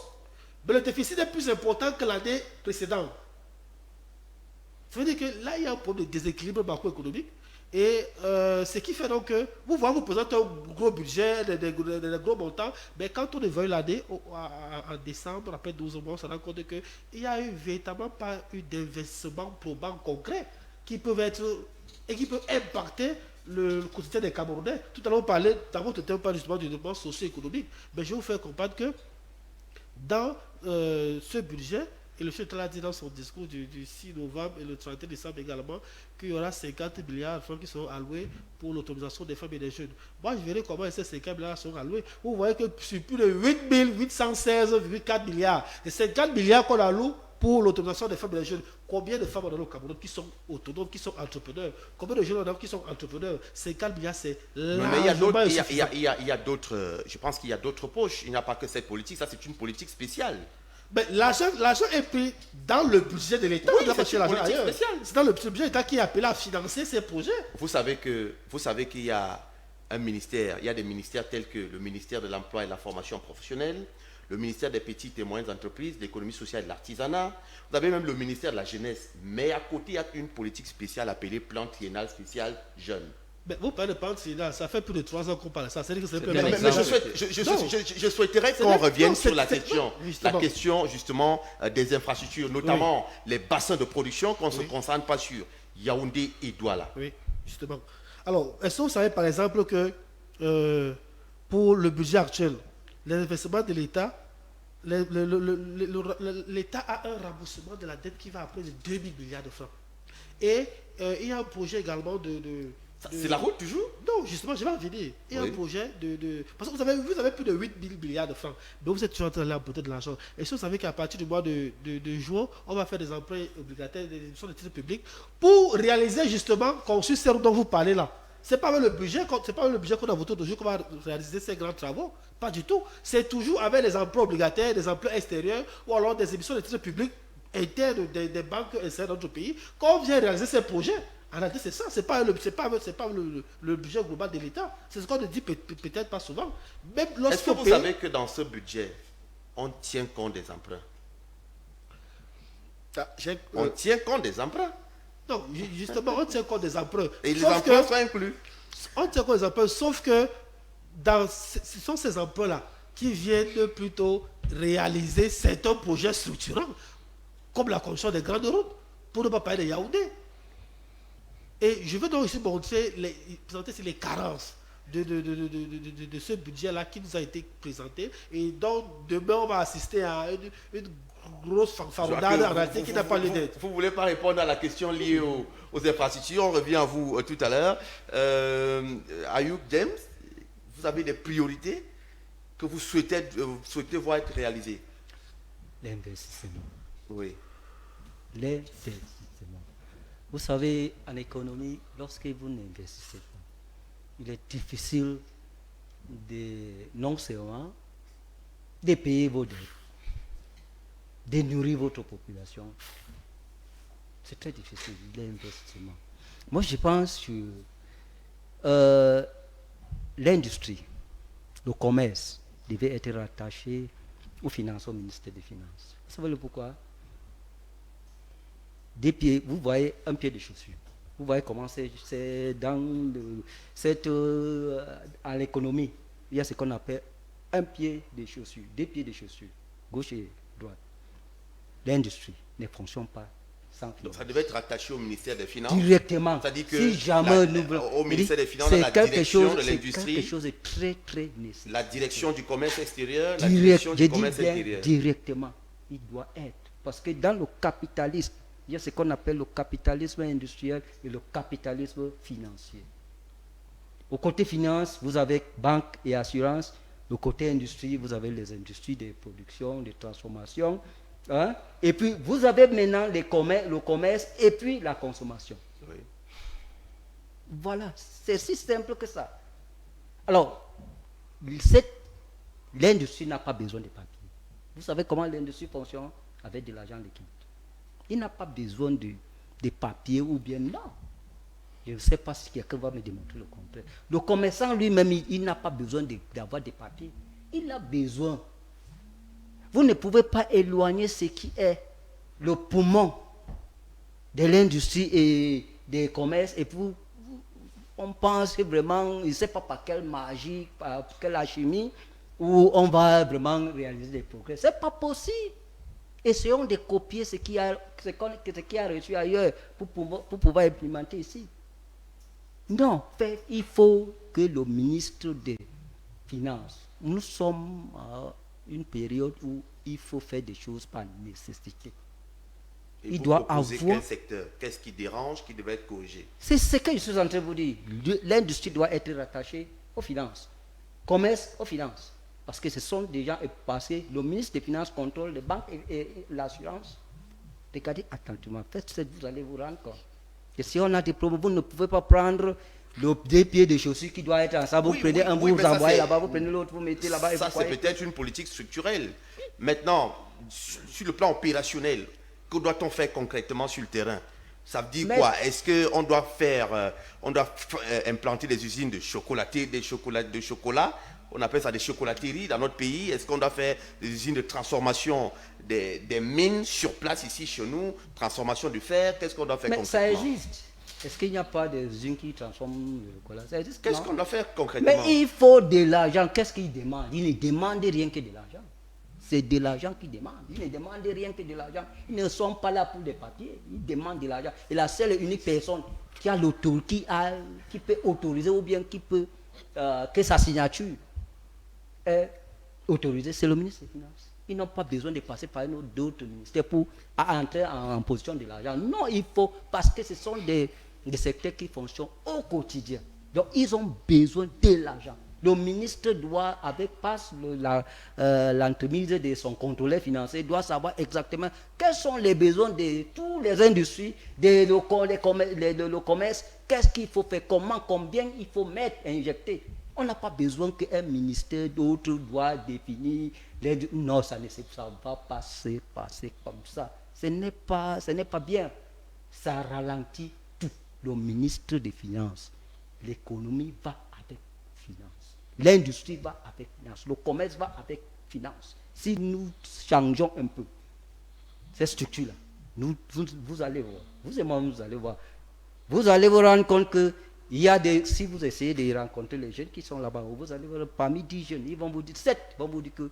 mais le déficit est plus important que l'année précédente. Ça veut dire que là, il y a un problème de déséquilibre macroéconomique. Et ce qui fait donc que vous présentez un gros budget, des gros montants, mais quand on évalue l'année, en décembre, après 12 mois, on se rend compte qu'il n'y a véritablement pas eu d'investissement probant concret qui peuvent être et qui peuvent impacter le quotidien des Camerounais. Tout à l'heure, on parlait, dans votre thème, justement du développement socio-économique, mais je vais vous faire comprendre que dans ce budget, et le chef de l'État a dit dans son discours du 6 novembre et le 31 décembre également qu'il y aura 50 milliards de francs qui seront alloués pour l'autonomisation des femmes et des jeunes. Moi, je verrai comment ces 50 milliards seront alloués. Vous voyez que sur plus de 8 816,4 milliards, les 50 milliards qu'on alloue pour l'autonomisation des femmes et des jeunes, combien de femmes on a au Cameroun qui sont autonomes, qui sont entrepreneurs? Combien de jeunes on a qui sont entrepreneurs? 50 milliards, c'est largement insuffisant. Il y a d'autres, je pense qu'il y a d'autres poches. Il n'y a pas que cette politique, ça c'est une politique spéciale. L'argent est pris dans le budget de l'État. Oui, c'est une politique spéciale. C'est dans le budget de l'État qui est appelé à financer ces projets. Vous savez qu'il y a un ministère, il y a des ministères tels que le ministère de l'Emploi et de la Formation professionnelle, le ministère des petites et moyennes entreprises, de l'économie sociale et de l'artisanat. Vous avez même le ministère de la jeunesse. Mais à côté, il y a une politique spéciale appelée plan triennal spécial jeune. Mais vous parlez de plan triennal, ça fait plus de 3 ans qu'on parle de ça. C'est-à-dire que c'est je souhaiterais qu'on revienne sur la question justement des infrastructures, notamment les bassins de production, qu'on ne se concentre pas sur Yaoundé et Douala. Oui, justement. Alors, est-ce que vous savez par exemple que pour le budget actuel, l'investissement de l'État, l'État a un remboursement de la dette qui va à près de 2 000 milliards de francs. Et il y a un projet également c'est la route toujours? Non, justement, je vais en venir. Il y a un projet parce que vous avez plus de 8 000 milliards de francs, mais vous êtes toujours en train d'emprunter de l'argent. Et si vous savez qu'à partir du mois de juin, on va faire des emprunts obligataires, des émissions de titres publics, pour réaliser justement, construire ce dont vous parlez là. Ce n'est pas avec le budget qu'on a voté aujourd'hui qu'on va réaliser ces grands travaux. Pas du tout. C'est toujours avec les emprunts obligataires, des emprunts extérieurs, ou alors des émissions de titres publics internes des banques extérieures dans notre pays, qu'on vient réaliser ces projets. En réalité, c'est ça, c'est pas le budget global de l'État. C'est ce qu'on ne dit peut-être pas souvent. Est-ce que vous savez que dans ce budget, on tient compte des emprunts? On tient compte des emprunts? Non, justement, on tient compte des emprunts. Et les emprunts sont inclus? On tient compte des emprunts, sauf que ce sont ces emprunts-là qui viennent plutôt réaliser certains projets structurants, comme la construction des grandes routes, pour ne pas parler de Yaoundé. Et je veux donc ici présenter les carences de ce budget-là qui nous a été présenté et donc demain on va assister à une grosse fanfaronnade en réalité qui n'a pas lieu d'être. Vous ne voulez pas répondre à la question liée aux infrastructures, on revient à vous tout à l'heure. Ayoub James, vous avez des priorités que vous souhaitez voir être réalisées? L'investissement. Oui. L'investissement. Vous savez, en économie, lorsque vous n'investissez pas, il est difficile non seulement de payer vos dettes, de nourrir votre population. C'est très difficile, l'investissement. Moi, je pense que l'industrie, le commerce devait être rattaché au financement, au ministère des Finances. Vous savez pourquoi? Des pieds, vous voyez un pied de chaussure. Vous voyez comment c'est à l'économie. Il y a ce qu'on appelle un pied de chaussure, des pieds de chaussure, gauche et droite. L'industrie ne fonctionne pas sans financement. Donc ça devait être rattaché au ministère des Finances. Directement. C'est-à-dire que si jamais au ministère des Finances, la direction de l'industrie, c'est quelque chose de très très nécessaire. La direction du commerce extérieur, la direction du commerce intérieur. Directement, il doit être. Parce que dans le capitalisme, il y a ce qu'on appelle le capitalisme industriel et le capitalisme financier. Au côté finance, vous avez banque et assurance. Au côté industrie, vous avez les industries de production, de transformation. Hein? Et puis, vous avez maintenant le commerce et puis la consommation. Oui. Voilà, c'est si simple que ça. Alors, l'industrie n'a pas besoin de papier. Vous savez comment l'industrie fonctionne? avec de l'argent liquide. Il n'a pas besoin de papiers ou bien non. Je ne sais pas si quelqu'un va me démontrer le contraire. Le commerçant lui-même, il n'a pas besoin d'avoir des papiers. Il a besoin. Vous ne pouvez pas éloigner ce qui est le poumon de l'industrie et des commerces et puis on pense vraiment, je ne sais pas par quelle magie, par quelle alchimie, où on va vraiment réaliser des progrès. Ce n'est pas possible. Essayons de copier ce qui a reçu ailleurs pour pouvoir implémenter ici. Non, il faut que le ministre des Finances, nous sommes à une période où il faut faire des choses par nécessité. Et Il vous doit proposez avoir... quel secteur? Qu'est-ce qui dérange, qui devait être corrigé? C'est ce que je suis en train de vous dire. L'industrie doit être rattachée aux finances. Commerce aux finances. Parce que ce sont des gens passés. Le ministre des Finances contrôle les banques et l'assurance. Regardez attentivement. Faites ça, vous allez vous rendre compte. Et si on a des problèmes, vous ne pouvez pas prendre des pieds de chaussures qui doivent être ensemble. Vous prenez un bout, vous envoyez là-bas, vous prenez l'autre, vous mettez là-bas. Ça, c'est peut-être une politique structurelle. Maintenant, sur le plan opérationnel, que doit-on faire concrètement sur le terrain? Ça veut dire quoi? Est-ce qu'on doit implanter des usines de chocolaterie, de chocolat? On appelle ça des chocolateries dans notre pays. Est-ce qu'on doit faire des usines de transformation des mines sur place ici chez nous? Transformation du fer? Qu'est-ce qu'on doit faire concrètement? Ça existe. Est-ce qu'il n'y a pas des usines qui transforment le chocolat? Ça existe. Qu'est-ce qu'on doit faire concrètement? Mais il faut de l'argent. Qu'est-ce qu'il demande? Il ne demande rien que de l'argent. C'est de l'argent qu'ils demandent. Ils ne demandent rien que de l'argent. Ils ne sont pas là pour des papiers. Ils demandent de l'argent. Et la seule et unique personne qui a l'autorité, qui peut autoriser ou bien qui peut, que sa signature est autorisée, c'est le ministre des Finances. Ils n'ont pas besoin de passer par d'autres ministères pour entrer en position de l'argent. Non, il faut, parce que ce sont des secteurs qui fonctionnent au quotidien. Donc, ils ont besoin de l'argent. Le ministre doit, avec l'entremise de son contrôleur financier, doit savoir exactement quels sont les besoins de toutes les industries, le commerce, qu'est-ce qu'il faut faire, comment, combien il faut mettre, injecter. On n'a pas besoin qu'un ministère d'autre doit définir. Non, ça va pas se passer comme ça. Ce n'est pas bien. Ça ralentit tout. Le ministre des Finances, l'économie va avec finance. L'industrie va avec finance, le commerce va avec finance. Si nous changeons un peu cette structure-là, vous allez voir, vous et moi, vous allez voir. Vous allez vous rendre compte que si vous essayez de rencontrer les jeunes qui sont là-bas, vous allez voir, parmi 10 jeunes, ils vont vous dire, 7 vont vous dire que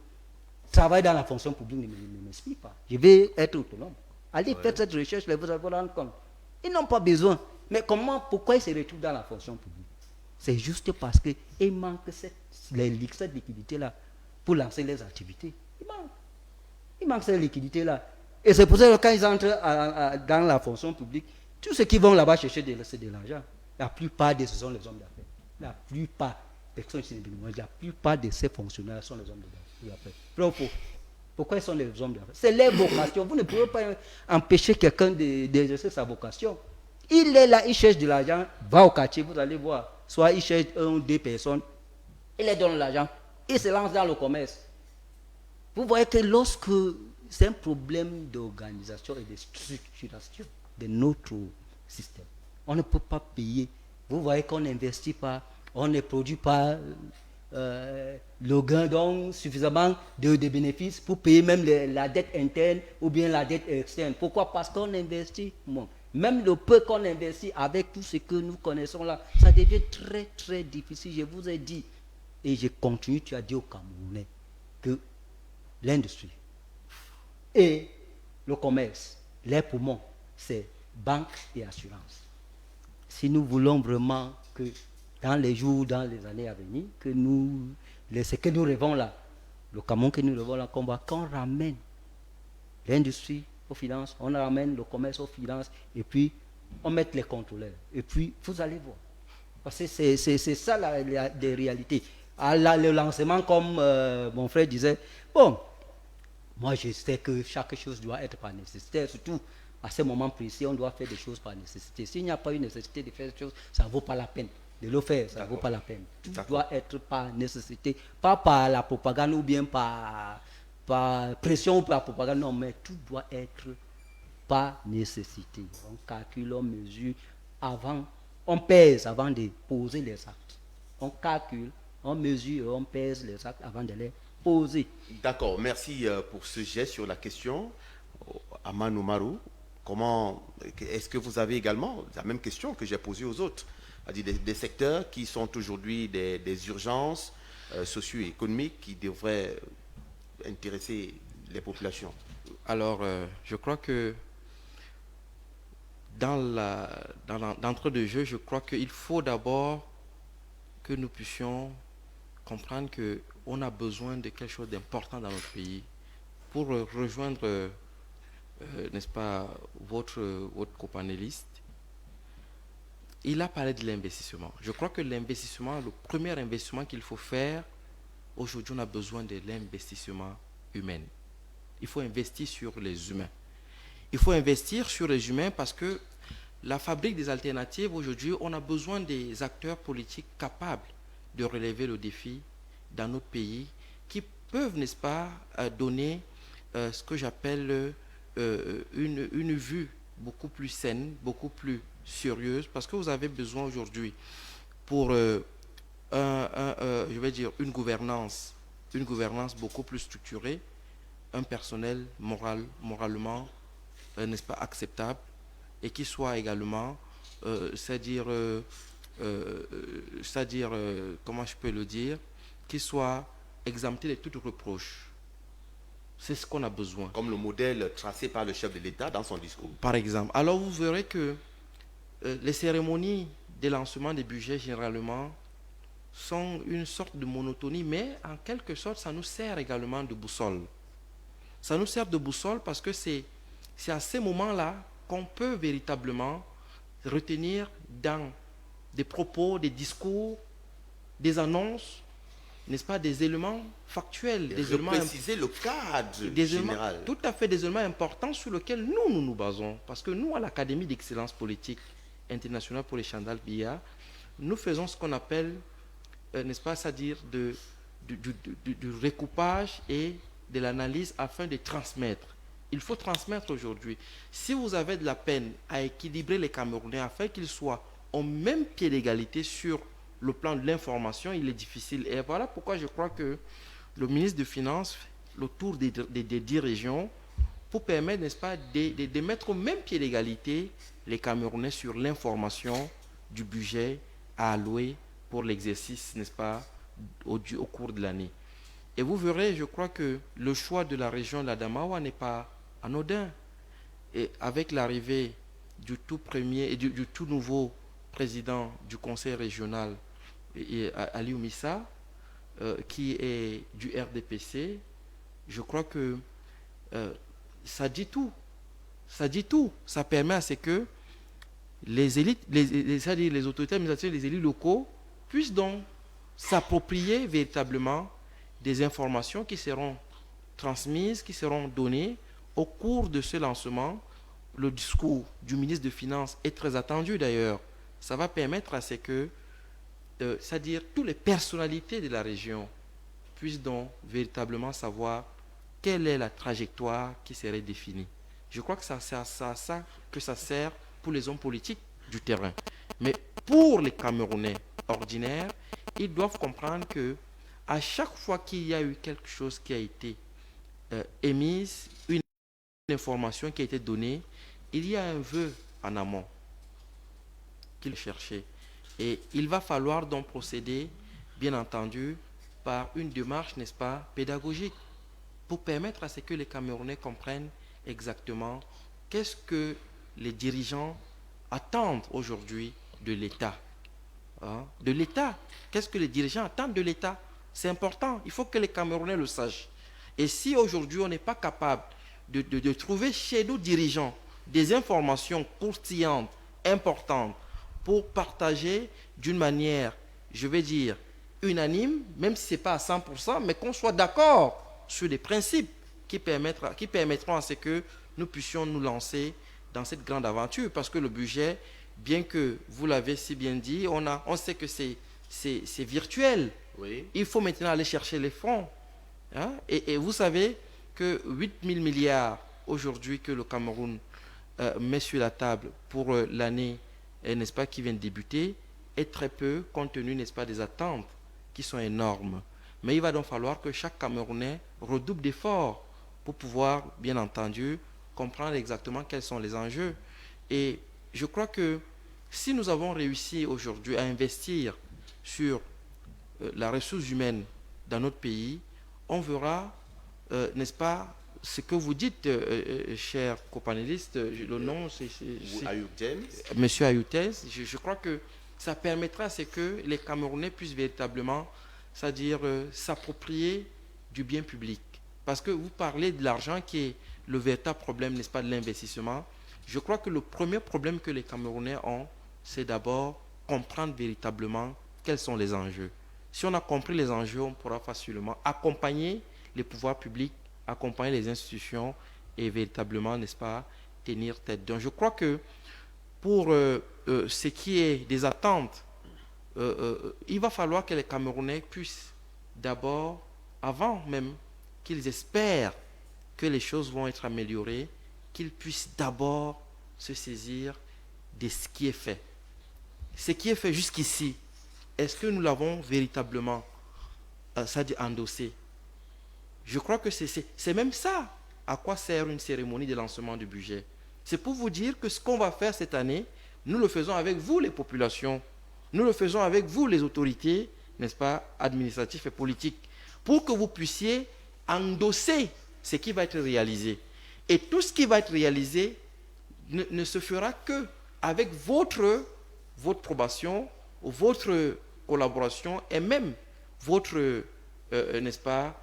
travailler dans la fonction publique ne m'inspire pas. Je vais être autonome. Allez faire cette recherche, vous allez vous rendre compte. Ils n'ont pas besoin. Mais pourquoi ils se retrouvent dans la fonction publique? C'est juste parce qu'il manque cette liquidité-là pour lancer les activités. Il manque cette liquidité-là. Et c'est pour ça que quand ils entrent dans la fonction publique, tous ceux qui vont là-bas chercher c'est de l'argent. La plupart de ce sont les hommes d'affaires. La plupart de ces fonctionnaires sont les hommes d'affaires. Pourquoi ils sont les hommes d'affaires? C'est leur vocation. Vous ne pouvez pas empêcher quelqu'un d'exercer sa vocation. Il est là, il cherche de l'argent, va au quartier, vous allez voir. Soit il cherche 1 ou 2 personnes, il leur donne l'argent, il se lance dans le commerce. Vous voyez que lorsque c'est un problème d'organisation et de structuration de notre système, on ne peut pas payer. Vous voyez qu'on n'investit pas, on ne produit pas le gain, donc suffisamment de bénéfices pour payer même la dette interne ou bien la dette externe. Pourquoi? Parce qu'on investit moins. Même le peu qu'on investit avec tout ce que nous connaissons là, ça devient très très difficile. Je vous ai dit, et je continue, tu as dit aux Camerounais que l'industrie et le commerce, les poumons, c'est banque et assurance. Si nous voulons vraiment que dans les jours, dans les années à venir, que ce que nous rêvons là, le Cameroun que nous rêvons là, qu'on ramène l'industrie aux finances, on ramène le commerce aux finances, et puis on met les contrôleurs. Et puis, vous allez voir. Parce que c'est ça la réalité. Le lancement, comme mon frère disait, bon, moi je sais que chaque chose doit être par nécessité, surtout à ce moment précis, on doit faire des choses par nécessité. S'il n'y a pas une nécessité de faire des choses, ça ne vaut pas la peine. De le faire, ça ne vaut pas la peine. Tout doit être par nécessité, pas par la propagande ou bien par par pression ou par propagande, non, mais tout doit être par nécessité. On calcule, on mesure avant, on pèse avant de poser les actes. On calcule, on mesure, on pèse les actes avant de les poser. D'accord, merci pour ce geste sur la question. Aman Oumarou, est-ce que vous avez également la même question que j'ai posée aux autres, c'est-à-dire des secteurs qui sont aujourd'hui des urgences socio-économiques qui devraient intéresser les populations? Alors, je crois que d'entre deux jeux, je crois qu'il faut d'abord que nous puissions comprendre qu'on a besoin de quelque chose d'important dans notre pays pour rejoindre, n'est-ce pas, votre copanéliste. Il a parlé de l'investissement. Je crois que l'investissement, le premier investissement qu'il faut faire, aujourd'hui, on a besoin de l'investissement humain. Il faut investir sur les humains. Il faut investir sur les humains parce que la fabrique des alternatives, aujourd'hui, on a besoin des acteurs politiques capables de relever le défi dans notre pays, qui peuvent, n'est-ce pas, donner ce que j'appelle une vue beaucoup plus saine, beaucoup plus sérieuse, parce que vous avez besoin aujourd'hui pour, je vais dire, une gouvernance beaucoup plus structurée, un personnel moralement, n'est-ce pas, acceptable, et qui soit également, c'est-à-dire, comment je peux le dire, qui soit exempté de toute reproche. C'est ce qu'on a besoin. Comme le modèle tracé par le chef de l'État dans son discours. Par exemple. Alors vous verrez que les cérémonies de lancement des budgets, généralement, sont une sorte de monotonie, mais en quelque sorte, ça nous sert également de boussole. Ça nous sert de boussole parce que c'est à ces moments-là qu'on peut véritablement retenir dans des propos, des discours, des annonces, n'est-ce pas, des éléments factuels, des éléments préciser le cadre général. Tout à fait, des éléments importants sur lesquels nous nous basons. Parce que nous, à l'Académie d'excellence politique internationale pour les Chantal Biya, nous faisons ce qu'on appelle, n'est-ce pas, c'est-à-dire du recoupage et de l'analyse afin de transmettre. Il faut transmettre aujourd'hui. Si vous avez de la peine à équilibrer les Camerounais afin qu'ils soient au même pied d'égalité sur le plan de l'information, il est difficile. Et voilà pourquoi je crois que le ministre des Finances fait le tour des 10 régions pour permettre, n'est-ce pas, de mettre au même pied d'égalité les Camerounais sur l'information du budget à allouer pour l'exercice, n'est-ce pas, au cours de l'année. Et vous verrez, je crois que le choix de la région de l'Adamawa n'est pas anodin. Et avec l'arrivée du tout premier et du tout nouveau président du conseil régional, Ali Oumissa, qui est du RDPC, je crois que ça dit tout. Ça dit tout. Ça permet à ce que les élites, c'est-à-dire les autorités administratives, les élus locaux, puissent donc s'approprier véritablement des informations qui seront transmises, qui seront données au cours de ce lancement. Le discours du ministre des Finances est très attendu d'ailleurs. Ça va permettre à ce que, c'est-à-dire toutes les personnalités de la région puissent donc véritablement savoir quelle est la trajectoire qui serait définie. Je crois que ça sert pour les hommes politiques du terrain. Mais pour les Camerounais ordinaires, ils doivent comprendre que à chaque fois qu'il y a eu quelque chose qui a été émise, une information qui a été donnée, il y a un vœu en amont qu'il cherchait. Et il va falloir donc procéder, bien entendu, par une démarche, n'est-ce pas, pédagogique, pour permettre à ce que les Camerounais comprennent exactement qu'est-ce que les dirigeants attendent aujourd'hui de l'État. Hein? De l'État. Qu'est-ce que les dirigeants attendent de l'État? C'est important. Il faut que les Camerounais le sachent. Et si aujourd'hui on n'est pas capable de trouver chez nos dirigeants des informations croustillantes, importantes, pour partager d'une manière, je vais dire, unanime, même si ce n'est pas à 100%, mais qu'on soit d'accord sur des principes qui permettront à ce que nous puissions nous lancer dans cette grande aventure. Parce que le budget, bien que vous l'avez si bien dit, on sait que c'est virtuel. Oui. Il faut maintenant aller chercher les fonds. Hein? Et vous savez, que 8 000 milliards aujourd'hui que le Cameroun met sur la table pour l'année, n'est-ce pas, qui vient de débuter, est très peu compte tenu, n'est-ce pas, des attentes qui sont énormes. Mais il va donc falloir que chaque Camerounais redouble d'efforts pour pouvoir, bien entendu, comprendre exactement quels sont les enjeux. Et je crois que si nous avons réussi aujourd'hui à investir sur la ressource humaine dans notre pays, on verra, n'est-ce pas, ce que vous dites, cher copanéliste, le nom c'est Monsieur Ayoutès. Je crois que ça permettra à ce que les Camerounais puissent véritablement, c'est-à-dire s'approprier du bien public. Parce que vous parlez de l'argent qui est le véritable problème, n'est-ce pas, de l'investissement. Je crois que le premier problème que les Camerounais ont, c'est d'abord comprendre véritablement quels sont les enjeux. Si on a compris les enjeux, on pourra facilement accompagner les pouvoirs publics, accompagner les institutions et véritablement, n'est-ce pas, tenir tête. Donc je crois que pour ce qui est des attentes, il va falloir que les Camerounais puissent d'abord, avant même qu'ils espèrent que les choses vont être améliorées, qu'ils puissent d'abord se saisir de ce qui est fait. Ce qui est fait jusqu'ici, est-ce que nous l'avons véritablement endossé? Je crois que c'est même ça à quoi sert une cérémonie de lancement du budget. C'est pour vous dire que ce qu'on va faire cette année, nous le faisons avec vous les populations, nous le faisons avec vous les autorités, n'est-ce pas, administratives et politiques, pour que vous puissiez endosser ce qui va être réalisé. Et tout ce qui va être réalisé ne se fera que avec votre probation, votre collaboration et même votre, n'est-ce pas,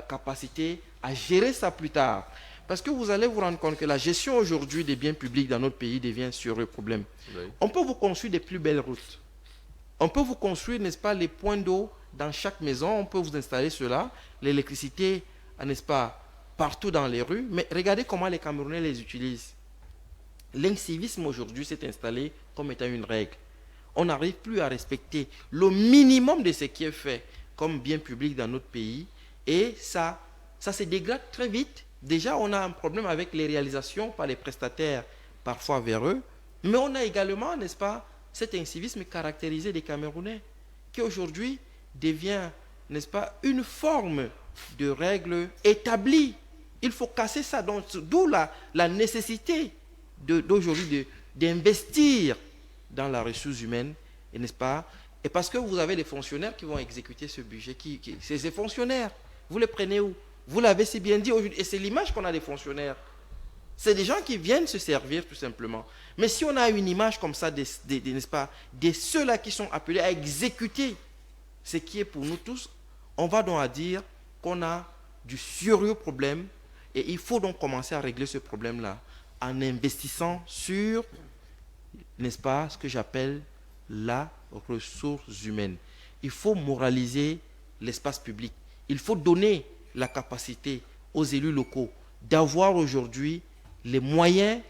capacité à gérer ça plus tard. Parce que vous allez vous rendre compte que la gestion aujourd'hui des biens publics dans notre pays devient un sérieux problème. Oui. On peut vous construire des plus belles routes. On peut vous construire, n'est-ce pas, les points d'eau dans chaque maison. On peut vous installer cela, l'électricité, n'est-ce pas, partout dans les rues. Mais regardez comment les Camerounais les utilisent. L'incivisme aujourd'hui s'est installé comme étant une règle. On n'arrive plus à respecter le minimum de ce qui est fait comme bien public dans notre pays. Et ça se dégrade très vite. Déjà, on a un problème avec les réalisations par les prestataires, parfois véreux. Mais on a également, n'est-ce pas, cet incivisme caractérisé des Camerounais, qui aujourd'hui devient, n'est-ce pas, une forme de règle établie. Il faut casser ça. D'où la nécessité d'aujourd'hui d'investir dans la ressource humaine, et n'est-ce pas? Et parce que vous avez des fonctionnaires qui vont exécuter ce budget. Ces fonctionnaires, vous les prenez où? Vous l'avez si bien dit aujourd'hui. Et c'est l'image qu'on a des fonctionnaires. C'est des gens qui viennent se servir tout simplement. Mais si on a une image comme ça, n'est-ce pas, de ceux-là qui sont appelés à exécuter ce qui est pour nous tous, on va donc à dire qu'on a du sérieux problème. Et il faut donc commencer à régler ce problème-là en investissant sur, n'est-ce pas, ce que j'appelle la ressource humaine. Il faut moraliser l'espace public. Il faut donner la capacité aux élus locaux d'avoir aujourd'hui les moyens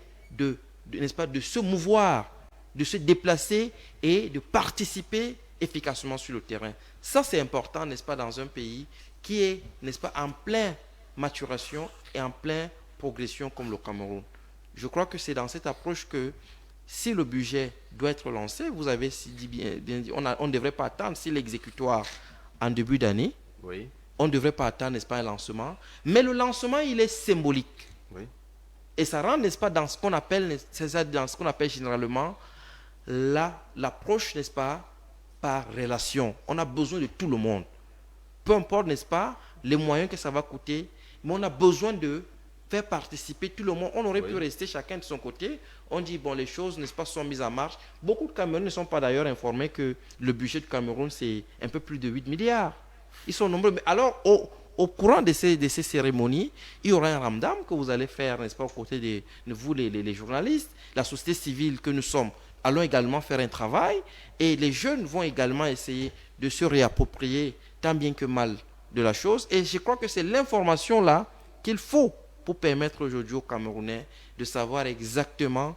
n'est-ce pas, de se mouvoir, de se déplacer et de participer efficacement sur le terrain. Ça, c'est important, n'est-ce pas, dans un pays qui est, n'est-ce pas, en pleine maturation et en pleine progression comme le Cameroun. Je crois que c'est dans cette approche que si le budget doit être lancé, vous avez bien dit, on ne devrait pas attendre si l'exécutoire en début d'année. Oui. On ne devrait pas attendre, n'est-ce pas, un lancement. Mais le lancement, il est symbolique. Oui. Et ça rentre, n'est-ce pas, dans ce qu'on appelle, généralement l'approche, n'est-ce pas, par relation. On a besoin de tout le monde. Peu importe, n'est-ce pas, les moyens que ça va coûter, mais on a besoin de faire participer tout le monde. On aurait pu rester chacun de son côté. On dit, bon, les choses, n'est-ce pas, sont mises en marche. Beaucoup de Camerounais ne sont pas d'ailleurs informés que le budget du Cameroun, c'est un peu plus de 8 milliards. Ils sont nombreux. Mais alors, au courant de ces cérémonies, il y aura un ramdam que vous allez faire, n'est-ce pas, aux côtés de vous, les journalistes, la société civile que nous sommes, allons également faire un travail. Et les jeunes vont également essayer de se réapproprier tant bien que mal de la chose. Et je crois que c'est l'information là qu'il faut pour permettre aujourd'hui aux Camerounais de savoir exactement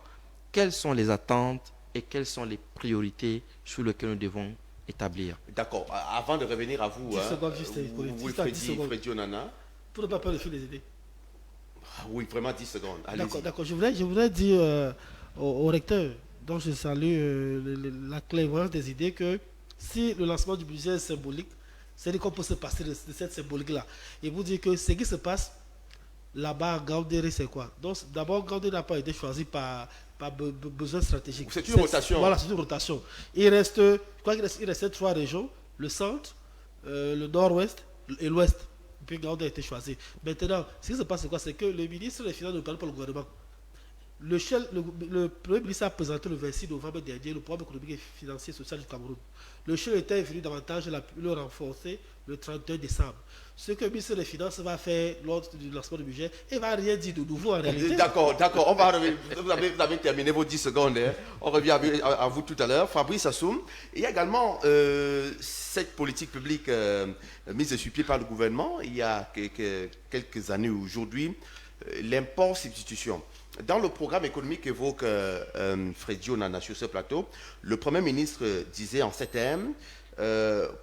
quelles sont les attentes et quelles sont les priorités sur lesquelles nous devons établir. D'accord. Avant de revenir à vous, Freddy Onana. Pour ne pas perdre le fil des idées. Oui, vraiment 10 secondes. Allez-y. D'accord. Je voudrais dire au recteur, dont je salue la clairvoyance des idées, que si le lancement du budget est symbolique, c'est-à-dire qu'on peut se passer de cette symbolique-là. Et vous dire que ce qui se passe là-bas à Gaoundéré, c'est quoi? Donc, d'abord, Gaoundéré n'a pas été choisi par besoin stratégique. C'est une rotation. Voilà, c'est une rotation. Il reste, je crois qu'il restait 3 régions, le centre, le nord-ouest et l'ouest. Et puis Gaoundéré a été choisi. Maintenant, ce qui se passe, c'est quoi? C'est que le ministre des Finances ne parle pas le gouvernement. Le Premier ministre a présenté le 26 novembre dernier le programme économique et financier et social du Cameroun. Le chef était venu davantage le renforcer le 31 décembre. Ce que le ministre des Finances va faire lors du lancement du budget, il ne va rien dire de nouveau en réalité. D'accord. On va revenir. Vous avez terminé vos 10 secondes. Hein. On revient à vous tout à l'heure. Fabrice Assoum. Il y a également cette politique publique mise sur pied par le gouvernement il y a quelques années aujourd'hui, l'import-substitution. Dans le programme économique qu'évoque Freddy Onana sur ce plateau, le Premier ministre disait en ces termes,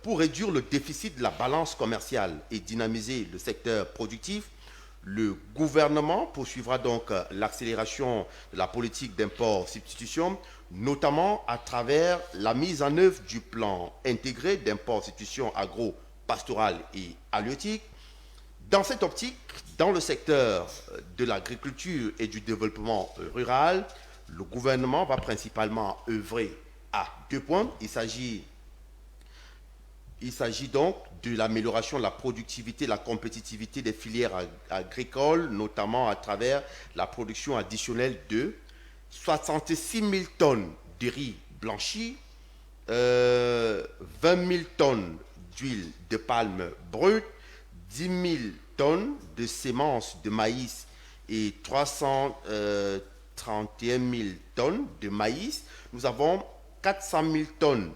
pour réduire le déficit de la balance commerciale et dynamiser le secteur productif, le gouvernement poursuivra donc l'accélération de la politique d'import-substitution, notamment à travers la mise en œuvre du plan intégré d'import-substitution agro-pastorale et halieutique. Dans cette optique, dans le secteur de l'agriculture et du développement rural, le gouvernement va principalement œuvrer à 2 points. Il s'agit donc de l'amélioration de la productivité, la compétitivité des filières agricoles, notamment à travers la production additionnelle de 66 000 tonnes de riz blanchi, 20 000 tonnes d'huile de palme brute, 10 000 tonnes de semences de maïs et 331 000 tonnes de maïs. Nous avons 400 000 tonnes